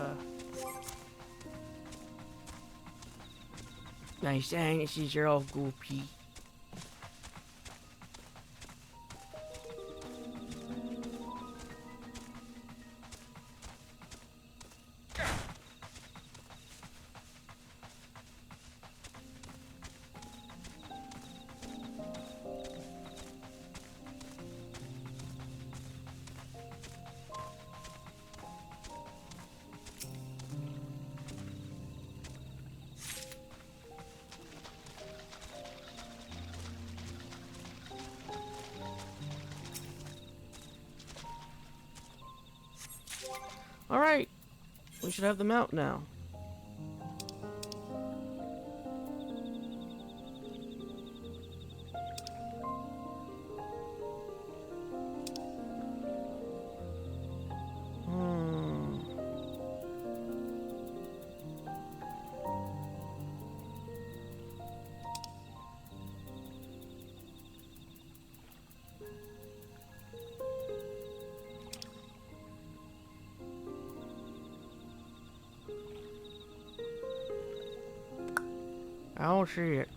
my sinuses are all goopy. Alright, we should have them out now. I don't see it.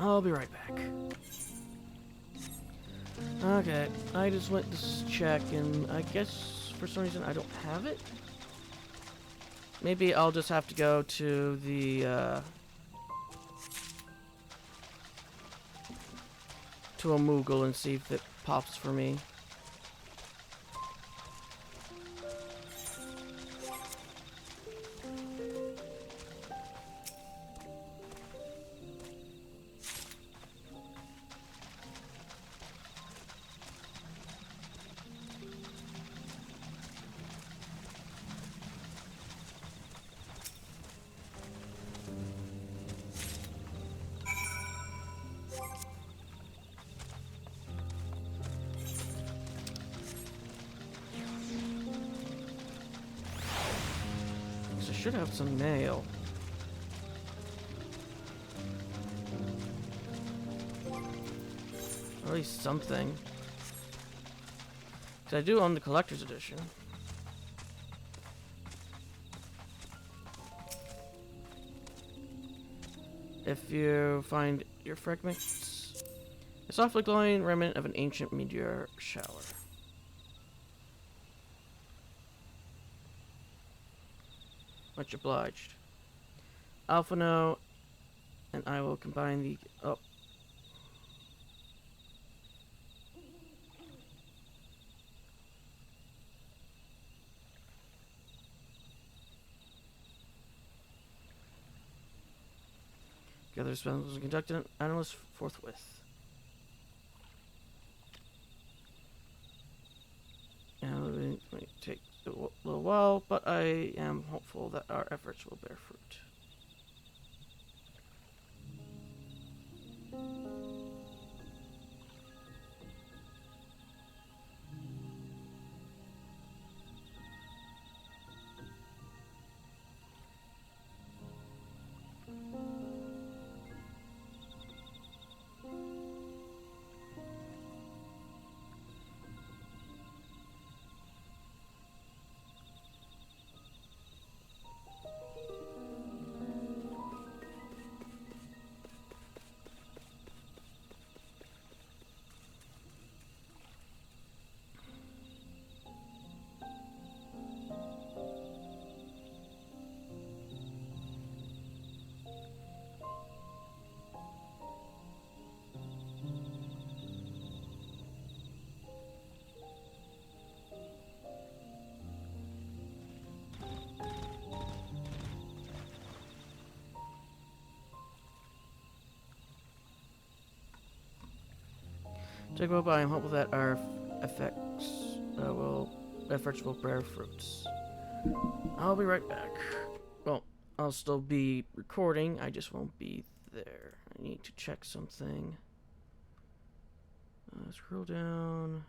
I'll be right back. Okay, I just went to check and I guess for some reason I don't have it. Maybe I'll just have to go to the to a Moogle and see if it pops for me. I should have some mail. At least something. 'Cause I do own the collector's edition. If you find your fragments, a softly glowing remnant of an ancient meteor shower. Much obliged. Alphano, and I will combine the... Oh. Gather spells and conduct an analysis forthwith. Now it may take a little while, but I am hopeful that our efforts will bear fruit. Jacob, I am hopeful that our efforts will bear fruits. I'll be right back. Well, I'll still be recording, I just won't be there. I need to check something. Scroll down.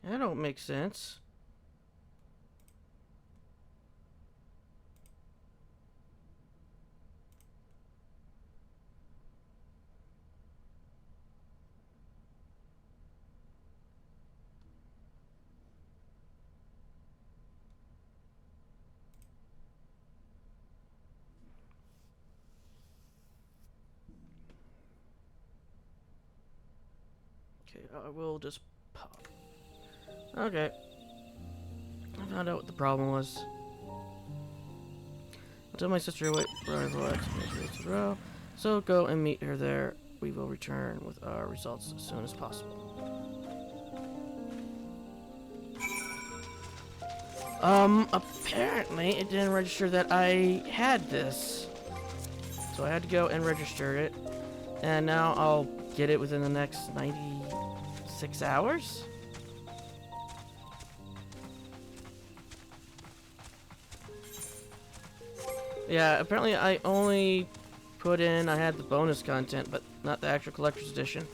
That don't make sense. Okay, I will just pop. Okay. I found out what the problem was. I'll tell my sister wait row. So go and meet her there. We will return with our results as soon as possible. Apparently it didn't register that I had this. So I had to go and register it. And now I'll get it within the next 96 hours? Yeah, apparently I only put in, I had the bonus content, but not the actual collector's edition.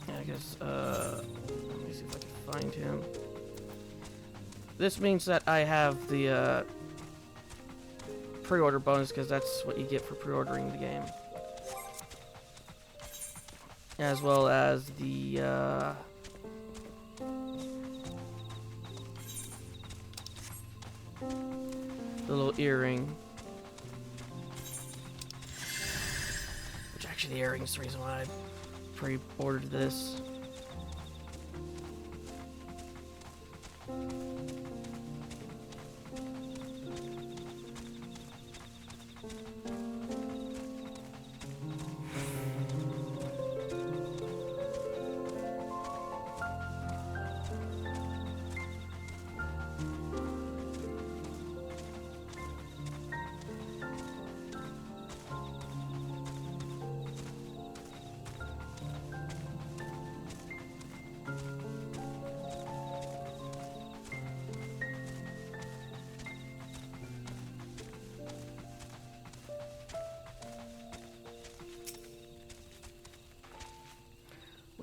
Yeah, I guess, let me see if I can find him. This means that I have the, pre-order bonus, because that's what you get for pre-ordering the game. As well as the, the little earring. Which actually the earring is the reason why I pre-ordered this.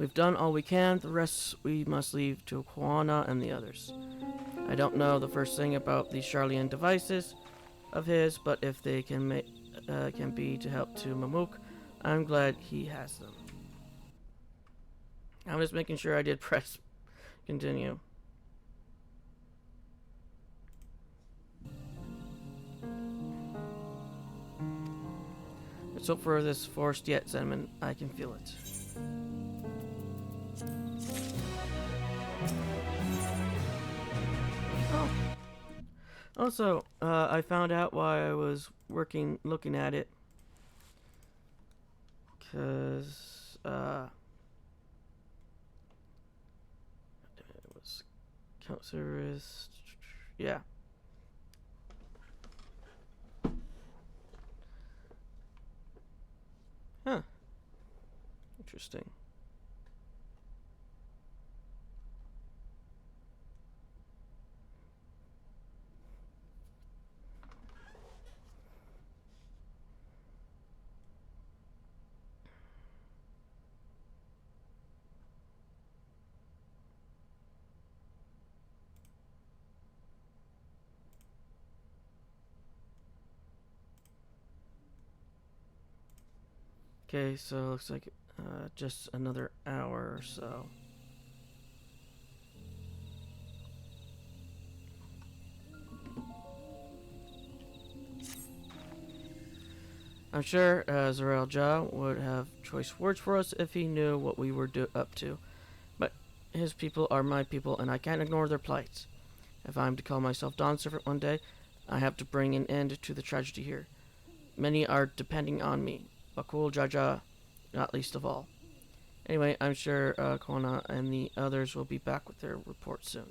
We've done all we can. The rest we must leave to Kwana and the others. I don't know the first thing about these Charlian devices of his, but if they can be to help to Mamuk, I'm glad he has them. I'm just making sure I did press continue. Let's hope for this forced yet sentiment. I can feel it. Oh. Also, I found out why I was looking at it. Because, it was count service. Yeah. Huh. Interesting. Okay, so it looks like just another hour or so. I'm sure Zarel Ja would have choice words for us if he knew what we were up to. But his people are my people, and I can't ignore their plight. If I'm to call myself Dawn Servant one day, I have to bring an end to the tragedy here. Many are depending on me. Bakul Jaja, not least of all. Anyway, I'm sure Kona and the others will be back with their report soon.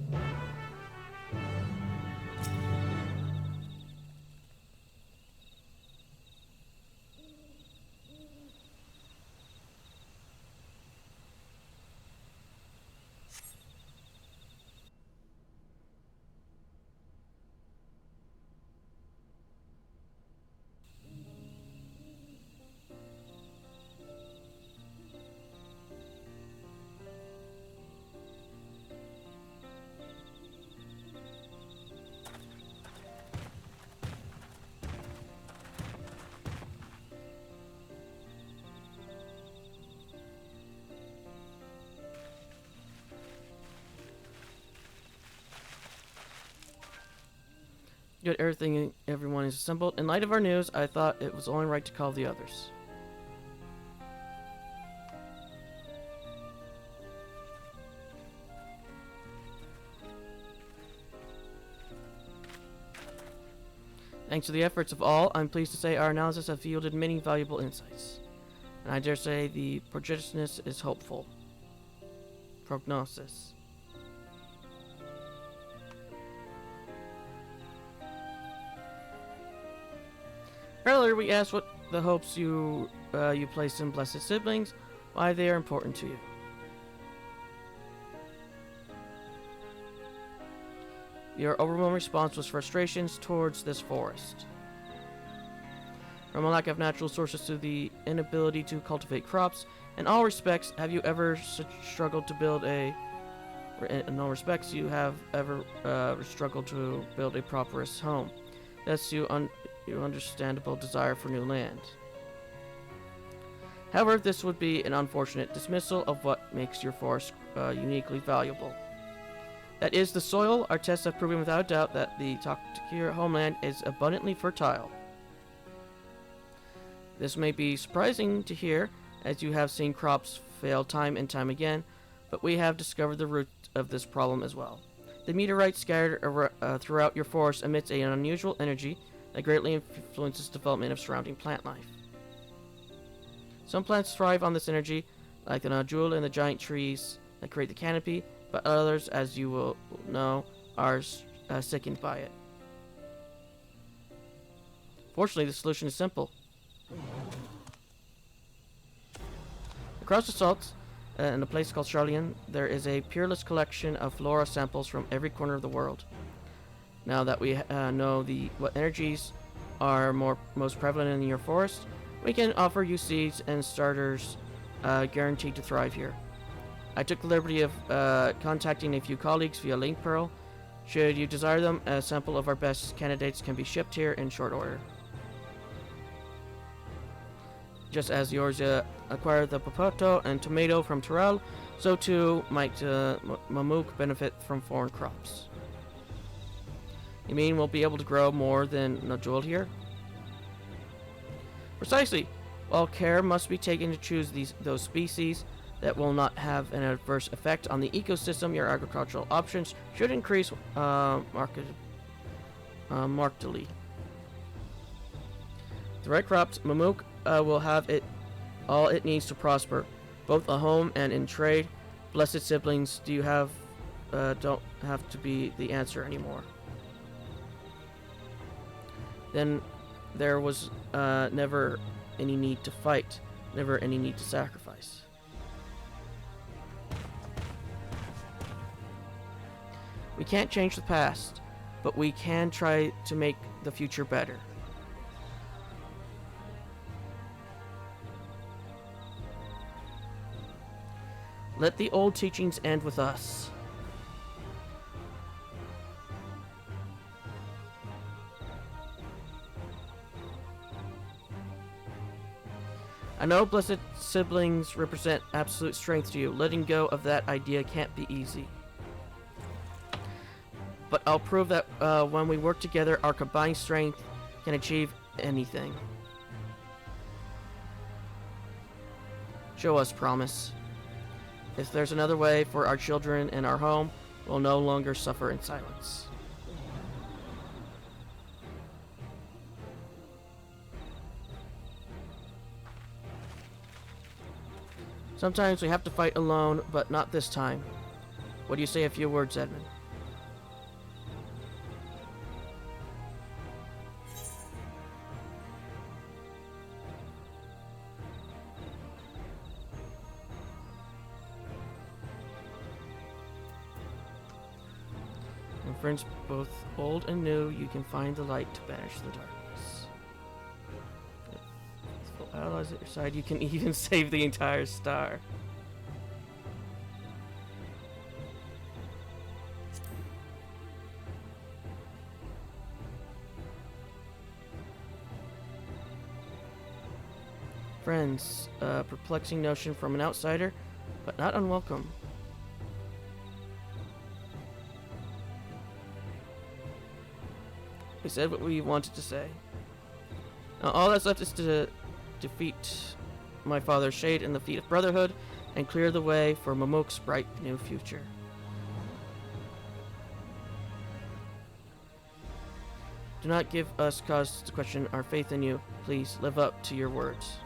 Good, everyone is assembled. In light of our news, I thought it was only right to call the others. Thanks to the efforts of all, I'm pleased to say our analysis have yielded many valuable insights. And I dare say the prognosis is hopeful. Prognosis. Earlier, we asked what the hopes you place in blessed siblings, why they are important to you. Your overwhelming response was frustrations towards this forest. From a lack of natural sources to the inability to cultivate crops, in all respects, have you ever struggled to build a... In all respects, you have ever struggled to build a prosperous home. Thus, your understandable desire for new land. However, this would be an unfortunate dismissal of what makes your forest uniquely valuable. That is the soil. Our tests have proven without doubt that the Takir homeland is abundantly fertile. This may be surprising to hear, as you have seen crops fail time and time again, but we have discovered the root of this problem as well. The meteorite scattered throughout your forest emits an unusual energy that greatly influences development of surrounding plant life. Some plants thrive on this energy, like the nodule and the giant trees that create the canopy, but others, as you will know, are sickened by it. Fortunately, the solution is simple. Across the salt, in a place called Charlian, there is a peerless collection of flora samples from every corner of the world. Now that we know what energies are most prevalent in your forest, we can offer you seeds and starters guaranteed to thrive here. I took the liberty of contacting a few colleagues via Link Pearl. Should you desire them, a sample of our best candidates can be shipped here in short order. Just as yours acquired the potato and tomato from Tyrell, so too might Mamook benefit from foreign crops. You mean we'll be able to grow more than Najul here? Precisely. While care must be taken to choose those species that will not have an adverse effect on the ecosystem, your agricultural options should increase markedly. The right crops, Mamook will have all it needs to prosper, both at home and in trade. Blessed siblings, don't have to be the answer anymore. Then there was never any need to fight, never any need to sacrifice. We can't change the past, but we can try to make the future better. Let the old teachings end with us. I know blessed siblings represent absolute strength to you. Letting go of that idea can't be easy. But I'll prove that when we work together, our combined strength can achieve anything. Show us promise. If there's another way for our children and our home, we'll no longer suffer in silence. Sometimes we have to fight alone, but not this time. What do you say a few words, Edmund? And friends both old and new, you can find the light to banish the darkness. Allies at your side, you can even save the entire star. Friends, perplexing notion from an outsider, but not unwelcome. We said what we wanted to say. Now all that's left is to defeat my father's shade in the feet of brotherhood and clear the way for Mamook's bright new future. Do not give us cause to question our faith in you. Please live up to your words.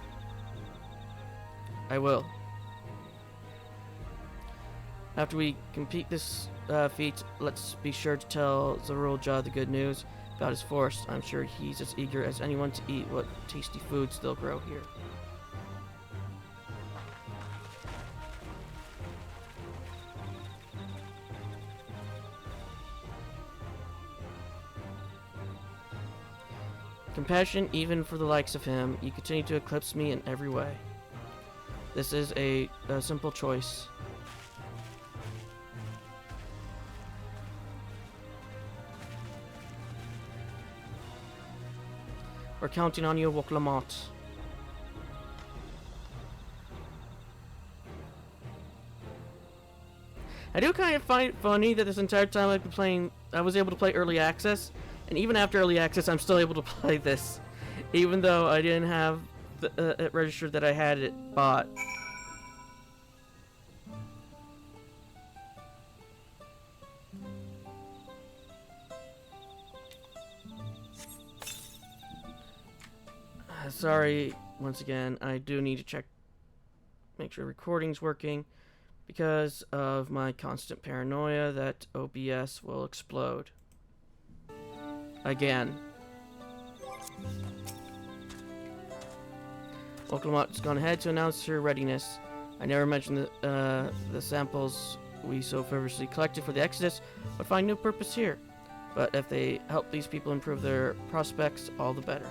I will. After we complete this feat, let's be sure to tell Zarulja the good news about his forest. I'm sure he's as eager as anyone to eat what tasty foods they'll grow here. Compassion even for the likes of him. You continue to eclipse me in every way. This is a simple choice. We're counting on you, Woklamot. I do kind of find it funny that this entire time I've been playing, I was able to play early access, and even after early access, I'm still able to play this, even though I didn't have it registered that I had it bought. Sorry, once again, I do need to make sure recording's working because of my constant paranoia that OBS will explode. Again. Oklahomot's gone ahead to announce her readiness. I never mentioned the samples we so feverishly collected for the Exodus would find new purpose here. But if they help these people improve their prospects, all the better.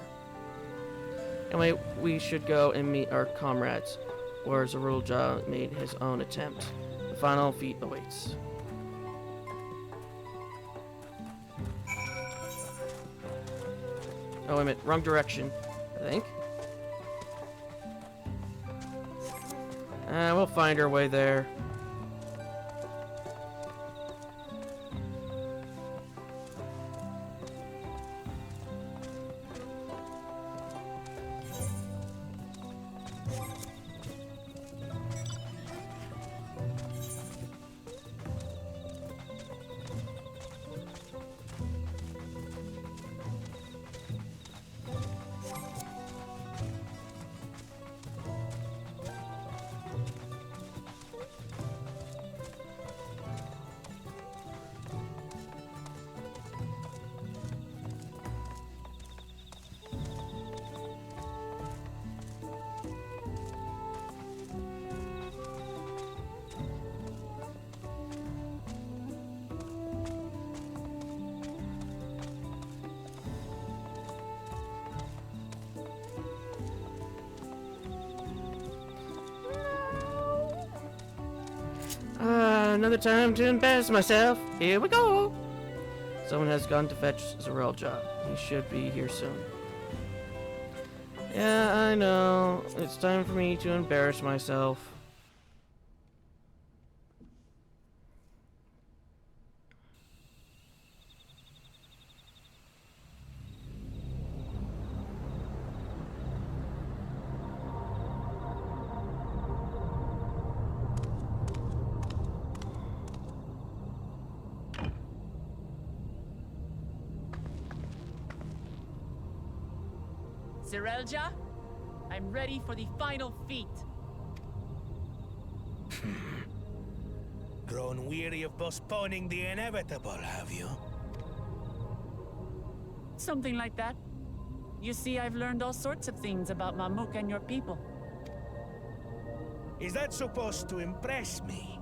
Anyway, we should go and meet our comrades, where Zarulja made his own attempt. final feat awaits. Oh, wait a minute. Wrong direction, I think. We'll find our way there. Another time to embarrass myself. Here we go. Someone has gone to fetch Zerelja. He should be here soon. Yeah, I know. It's time for me to embarrass myself. Zerelja, I'm ready for the final feat. Grown weary of postponing the inevitable, have you? Something like that. You see, I've learned all sorts of things about Mamuk and your people. Is that supposed to impress me?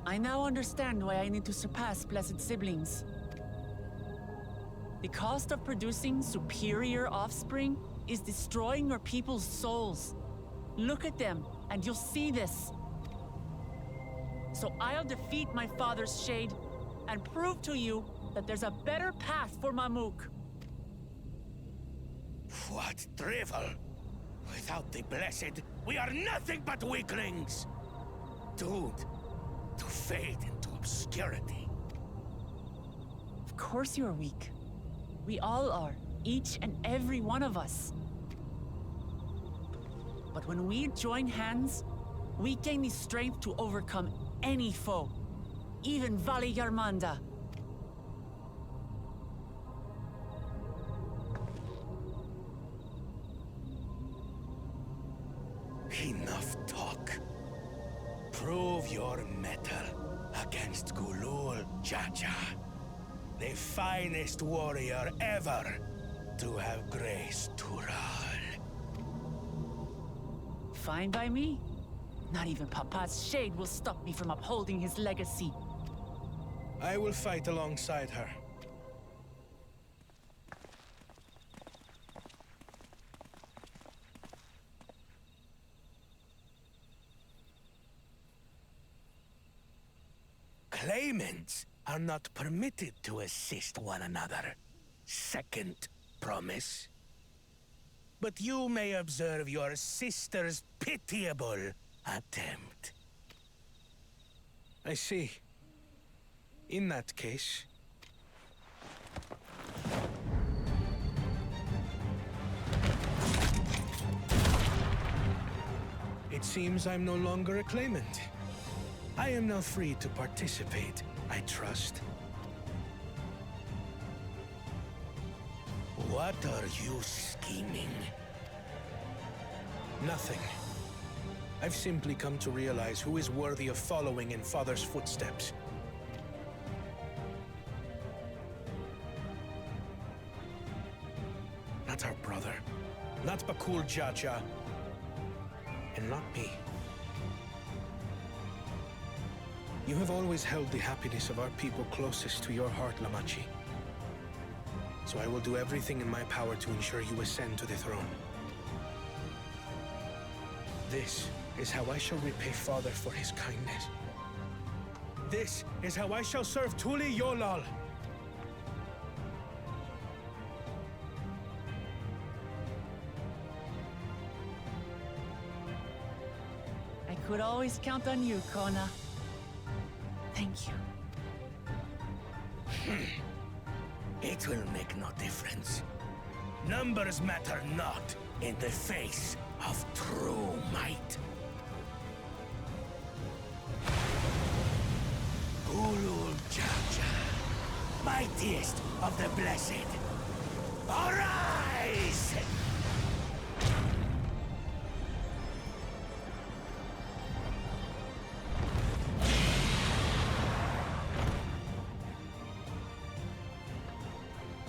I now understand why I need to surpass blessed siblings. The cost of producing superior offspring is destroying your people's souls. Look at them, and you'll see this. So I'll defeat my father's shade, and prove to you that there's a better path for Mamuk. What drivel! Without the blessed, we are nothing but weaklings! Doomed to fade into obscurity. Of course you're weak. We all are, each and every one of us. But when we join hands, we gain the strength to overcome any foe, even Vali Yarmanda. Enough talk. Prove your mettle against Gulul Jaja, the finest warrior ever to have graced Tural. Fine by me. Not even Papa's shade will stop me from upholding his legacy. I will fight alongside her. Claimants are not permitted to assist one another. Second promise. But you may observe your sister's pitiable attempt. I see. In that case... It seems I'm no longer a claimant. I am now free to participate, I trust. What are you scheming? Nothing. I've simply come to realize who is worthy of following in Father's footsteps. Not our brother, not Bakul Jaja, and not me. You have always held the happiness of our people closest to your heart, Lamachi. So I will do everything in my power to ensure you ascend to the throne. This is how I shall repay Father for his kindness. This is how I shall serve Tuli Yolal. I could always count on you, Kona. Thank you. It will make no difference. Numbers matter not in the face of true might. Ulul Jaja, mightiest of the blessed, arise!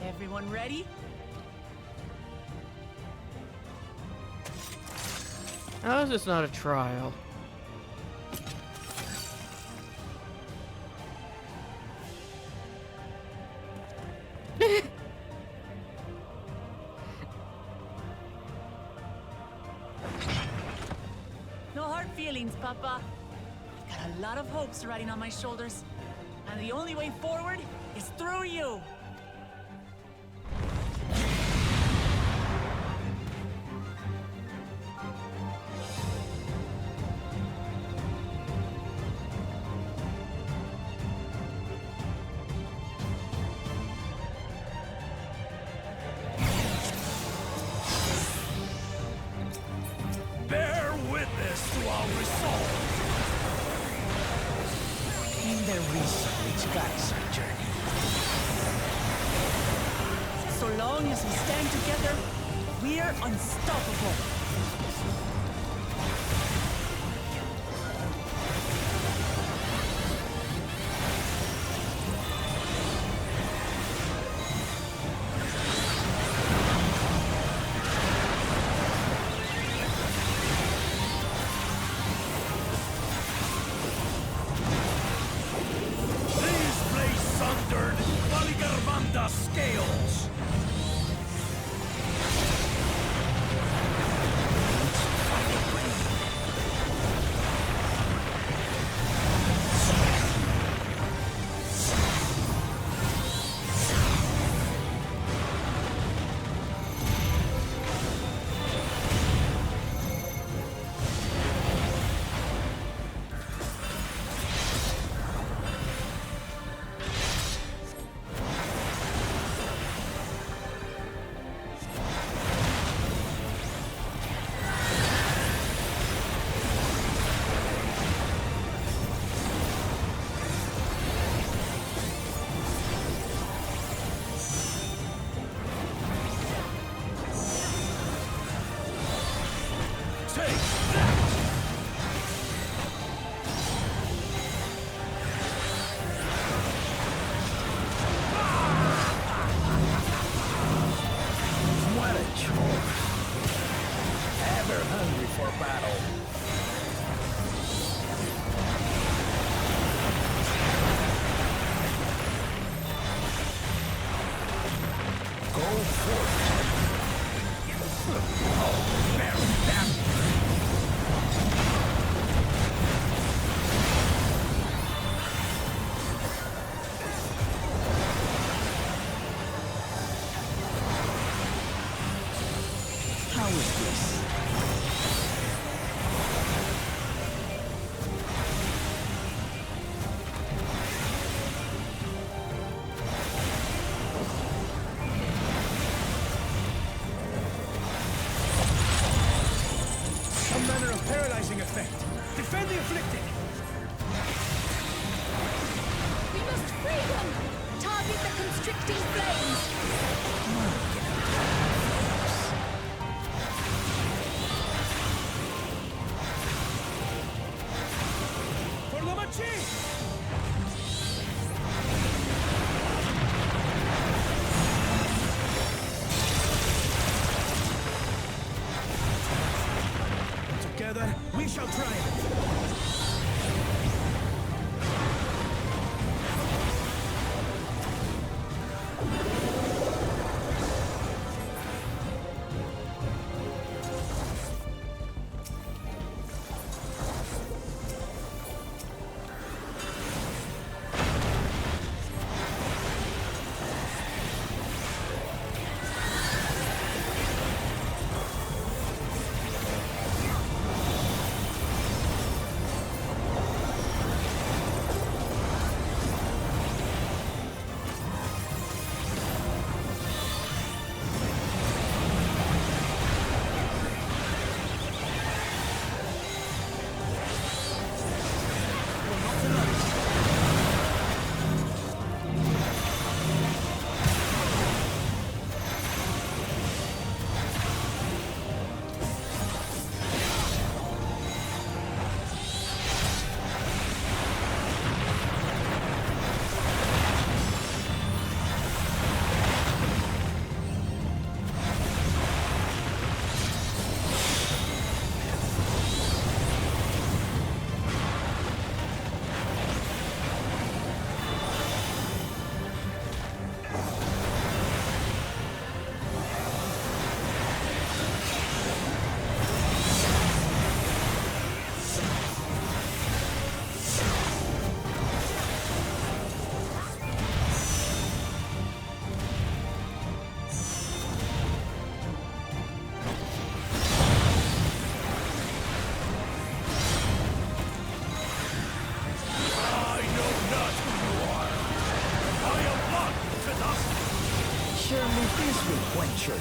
Everyone ready? How is this not a trial? No hard feelings, Papa. I've got a lot of hopes riding on my shoulders, and the only way forward is through you. Bear witness to our resolve. In the reason which guides our journey. So long as we stand together, we're unstoppable. These place sundered Valigarvanda scales. Take that! What a chore. Ever hungry for battle. Go forth. Oh, bury them. How is this? Some manner of paralyzing effect. Defend the afflicted! We must free them! Target the constricting flames! For Lamachi! Together, we shall triumph!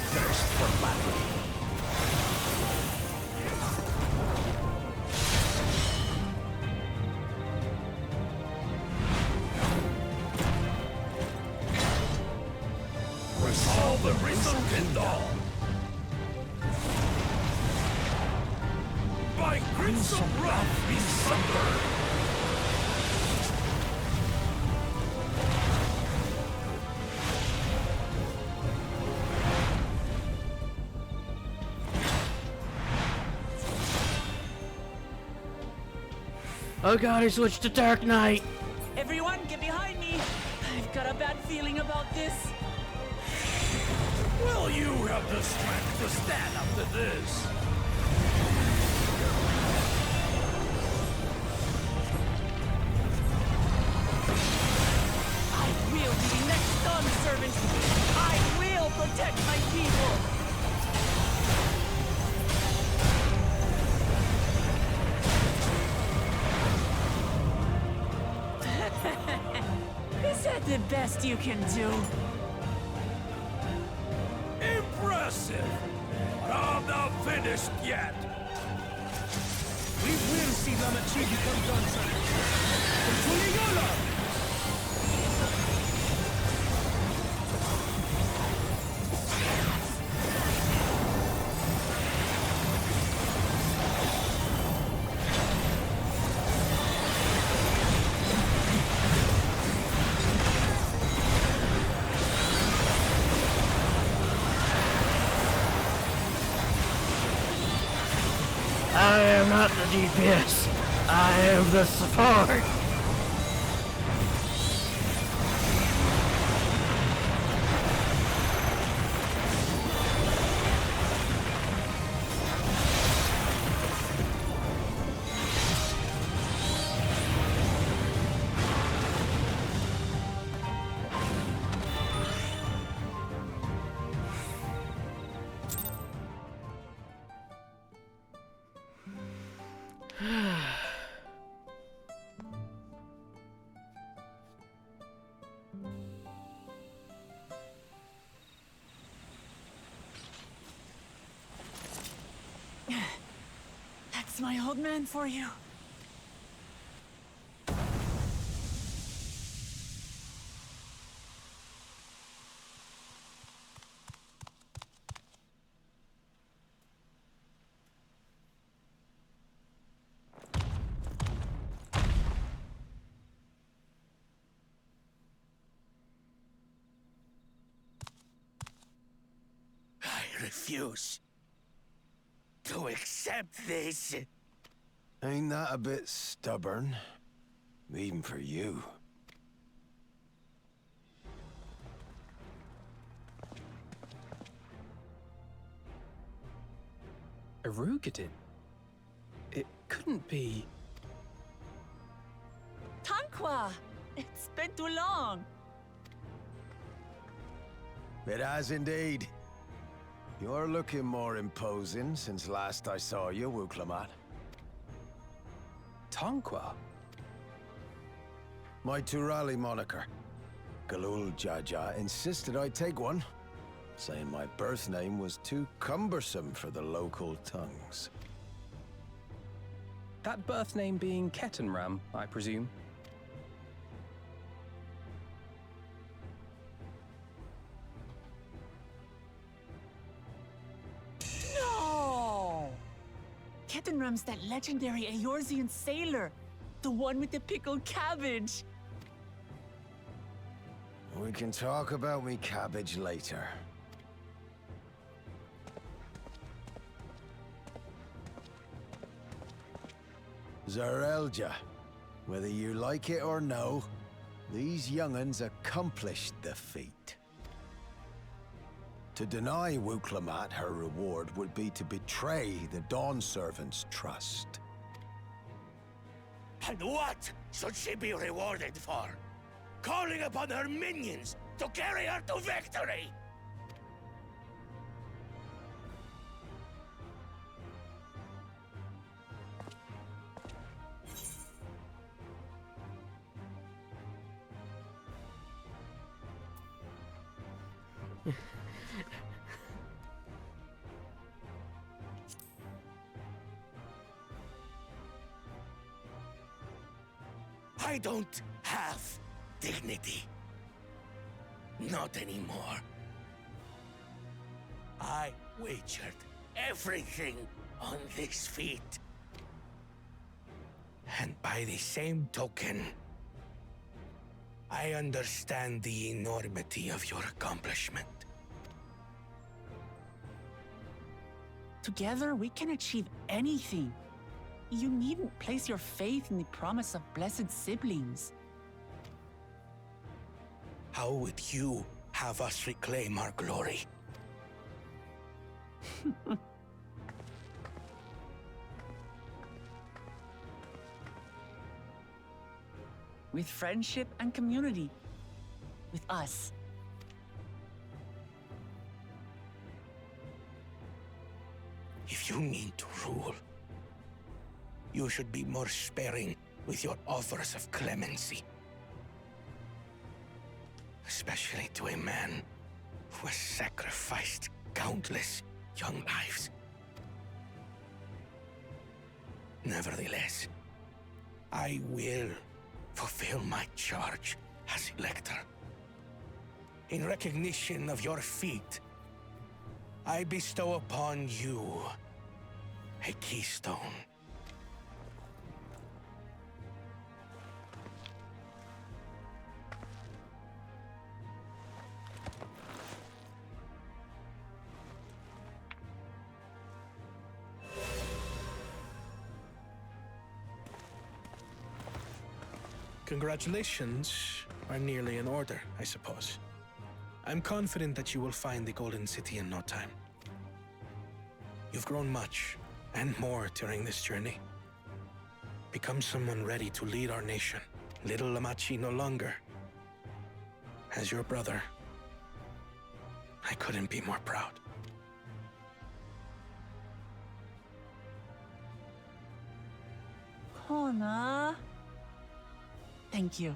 thirst for battle. Resolve the risen dawn. By crimson wrath be sundered. Oh god, I switched to Dark Knight! Everyone, get behind me! I've got a bad feeling about this. Will you have the strength to stand up to this? I will be the next Dawn servant. I will protect my people. Is that the best you can do? Impressive! But I'm not finished yet! We will see them achieve become Dawntrail. I am not the DPS. I am the support. That's my old man for you. I refuse to accept this. Ain't that a bit stubborn? Even for you. Erugadin? It couldn't be... Tanqua! It's been too long. It has indeed. You're looking more imposing since last I saw you, Wuklamat. Tanqua? My Turali moniker. Galul Jaja insisted I take one, saying my birth name was too cumbersome for the local tongues. That birth name being Ketenram, I presume? No! Ketenram's that legendary Eorzean sailor. The one with the pickled cabbage. We can talk about me cabbage later. Zarelja, whether you like it or no, these young'uns accomplished the feat. To deny Wuklamat her reward would be to betray the Dawn Servant's trust. And what should she be rewarded for? Calling upon her minions to carry her to victory! I don't have dignity. Not anymore. I wagered everything on this feat. And by the same token, I understand the enormity of your accomplishment. Together, we can achieve anything. You needn't place your faith in the promise of blessed siblings. How would you have us reclaim our glory? With friendship and community. With us. If you mean to rule, you should be more sparing with your offers of clemency. Especially to a man who has sacrificed countless young lives. Nevertheless, I will fulfill my charge as Elector. In recognition of your feat, I bestow upon you a keystone. Congratulations are nearly in order, I suppose. I'm confident that you will find the Golden City in no time. You've grown much, and more during this journey. Become someone ready to lead our nation. Little Lamachi no longer. As your brother, I couldn't be more proud. Kona. Thank you.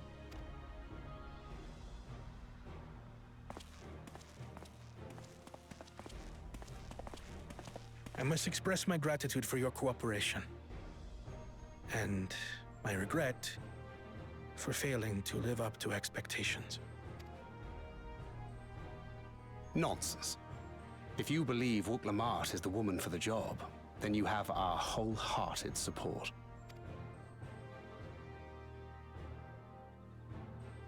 I must express my gratitude for your cooperation. And my regret for failing to live up to expectations. Nonsense. If you believe Wuk-Lamat is the woman for the job, then you have our wholehearted support.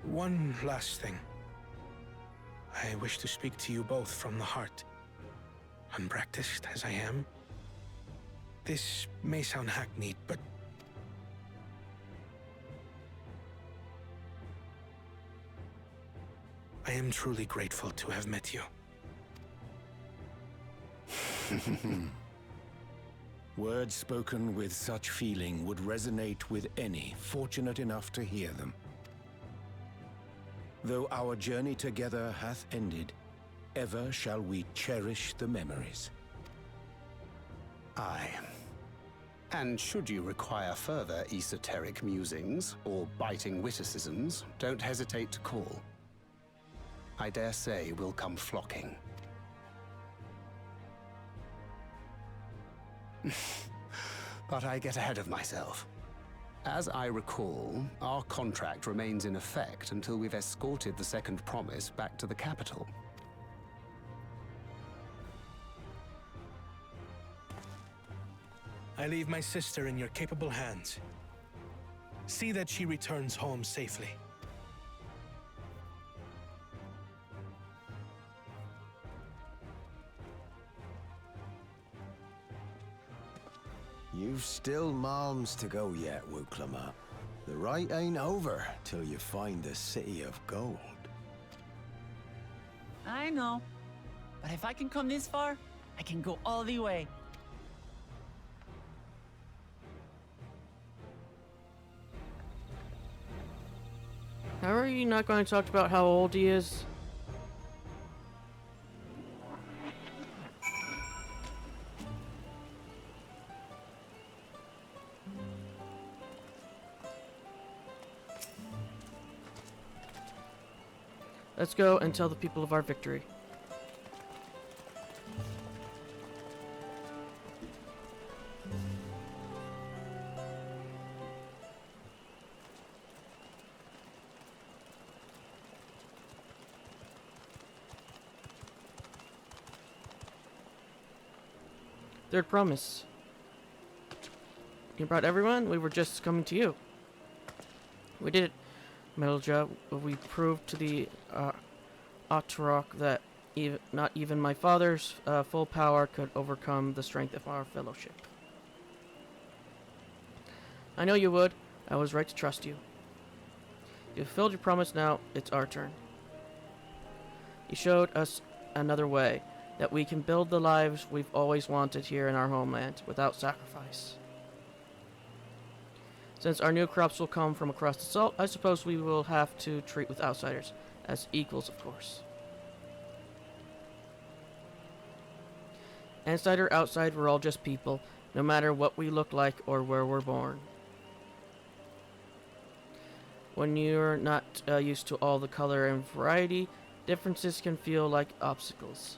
One last thing. I wish to speak to you both from the heart. Unpracticed as I am, this may sound hackneyed, but I am truly grateful to have met you. Words spoken with such feeling would resonate with any fortunate enough to hear them. Though our journey together hath ended, ever shall we cherish the memories. Aye. And should you require further esoteric musings or biting witticisms, don't hesitate to call. I dare say we'll come flocking. But I get ahead of myself. As I recall, our contract remains in effect until we've escorted the second promise back to the capital. I leave my sister in your capable hands. See that she returns home safely. You've still malms to go yet, Wuk-Lamat. The rite ain't over till you find the City of Gold. I know. But if I can come this far, I can go all the way. How are you not going to talk about how old he is? Let's go and tell the people of our victory. Third promise. You brought everyone? We were just coming to you. We did it, Metalja. We proved to the Atrok that not even my father's full power could overcome the strength of our fellowship. I know you would. I was right to trust you. You fulfilled your promise, now it's our turn. You showed us another way, that we can build the lives we've always wanted here in our homeland, without sacrifice. Since our new crops will come from across the salt, I suppose we will have to treat with outsiders, as equals, of course. Inside or outside, we're all just people, no matter what we look like or where we're born. When you're not used to all the color and variety, differences can feel like obstacles.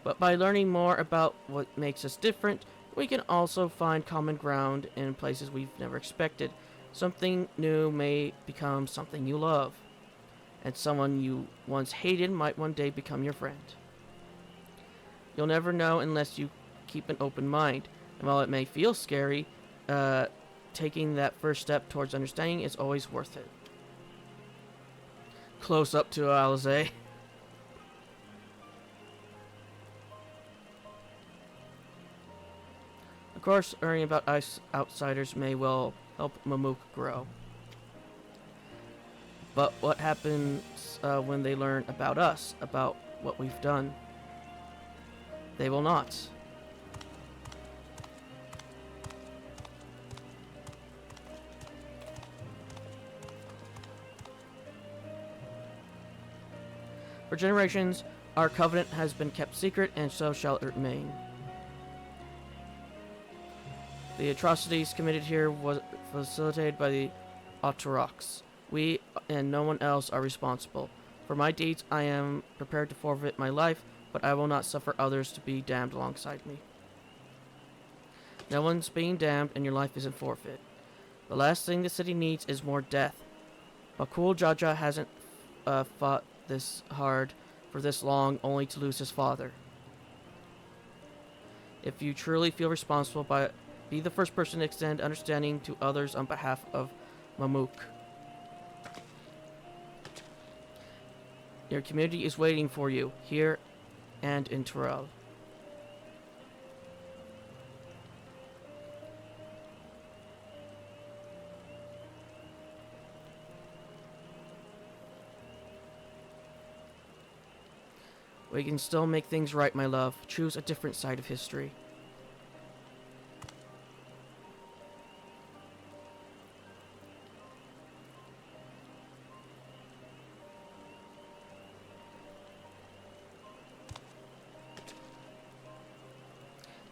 But by learning more about what makes us different, we can also find common ground in places we've never expected. Something new may become something you love, and someone you once hated might one day become your friend. You'll never know unless you keep an open mind, and while it may feel scary, taking that first step towards understanding is always worth it. Close up to Alize. Of course, learning about outsiders may well help Mamook grow. But what happens when they learn about us, about what we've done? They will not. For generations, our covenant has been kept secret, and so shall it remain. The atrocities committed here was facilitated by the Autoroks. We and no one else are responsible. For my deeds, I am prepared to forfeit my life, but I will not suffer others to be damned alongside me. No one's being damned, and your life isn't forfeit. The last thing the city needs is more death. Bakul Jaja hasn't fought this hard for this long only to lose his father. If you truly feel responsible, be the first person to extend understanding to others on behalf of Mamook. Your community is waiting for you, here and in Terrell. We can still make things right, my love. Choose a different side of history.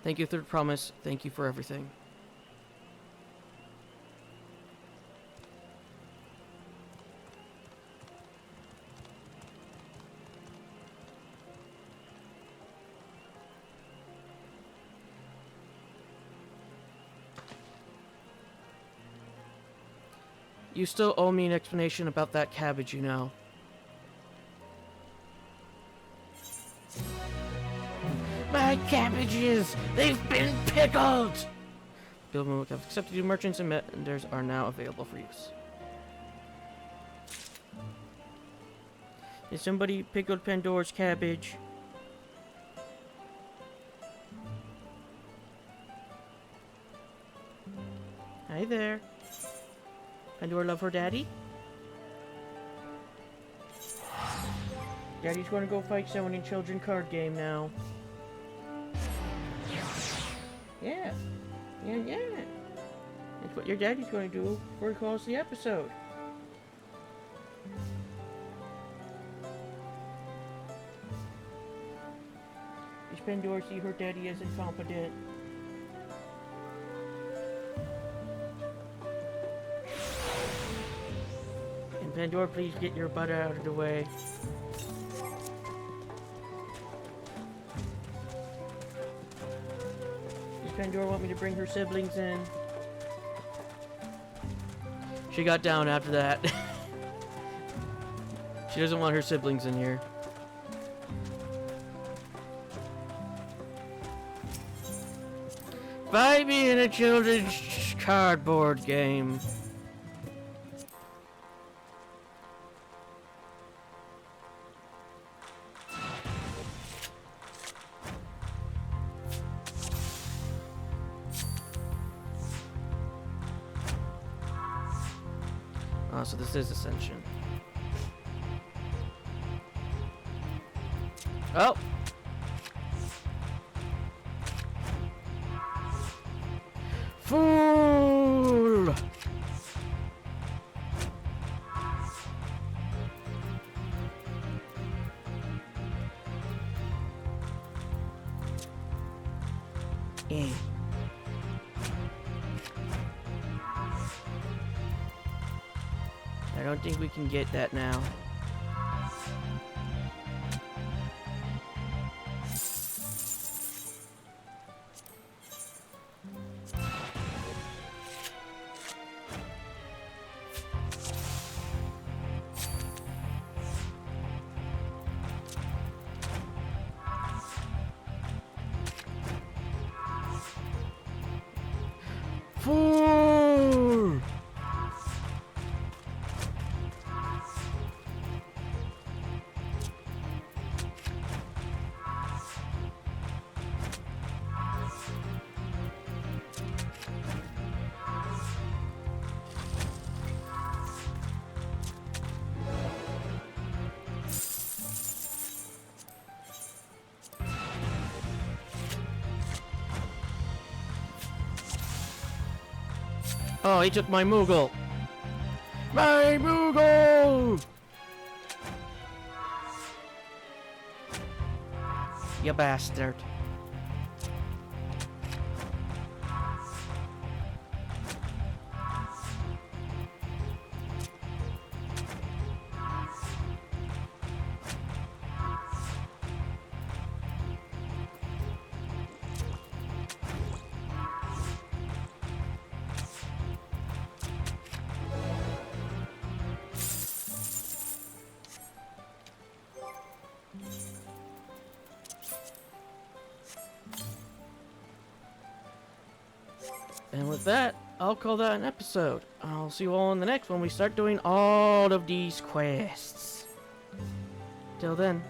Thank you, Third Promise. Thank you for everything. You still owe me an explanation about that cabbage, you know. My cabbages! They've been pickled! Bill Mook have accepted you. Merchants and vendors are now available for use. Did somebody pickled Pandora's cabbage? Hi there. Pandora love her daddy? Daddy's gonna go fight someone in children card game now. Yeah. Yeah. That's what your daddy's gonna do before he calls the episode. Does Pandora see her daddy as incompetent? And Pandora, please get your butt out of the way. Pandora want me to bring her siblings in? She got down after that. She doesn't want her siblings in here. Despite being a children's cardboard game. Oh, so this is Ascension. Oh! Fool! Eh. I don't think we can get that now. Fool! Oh, he took my Moogle! My Moogle! You bastard. And with that, I'll call that an episode. I'll see you all in the next when we start doing all of these quests. Till then.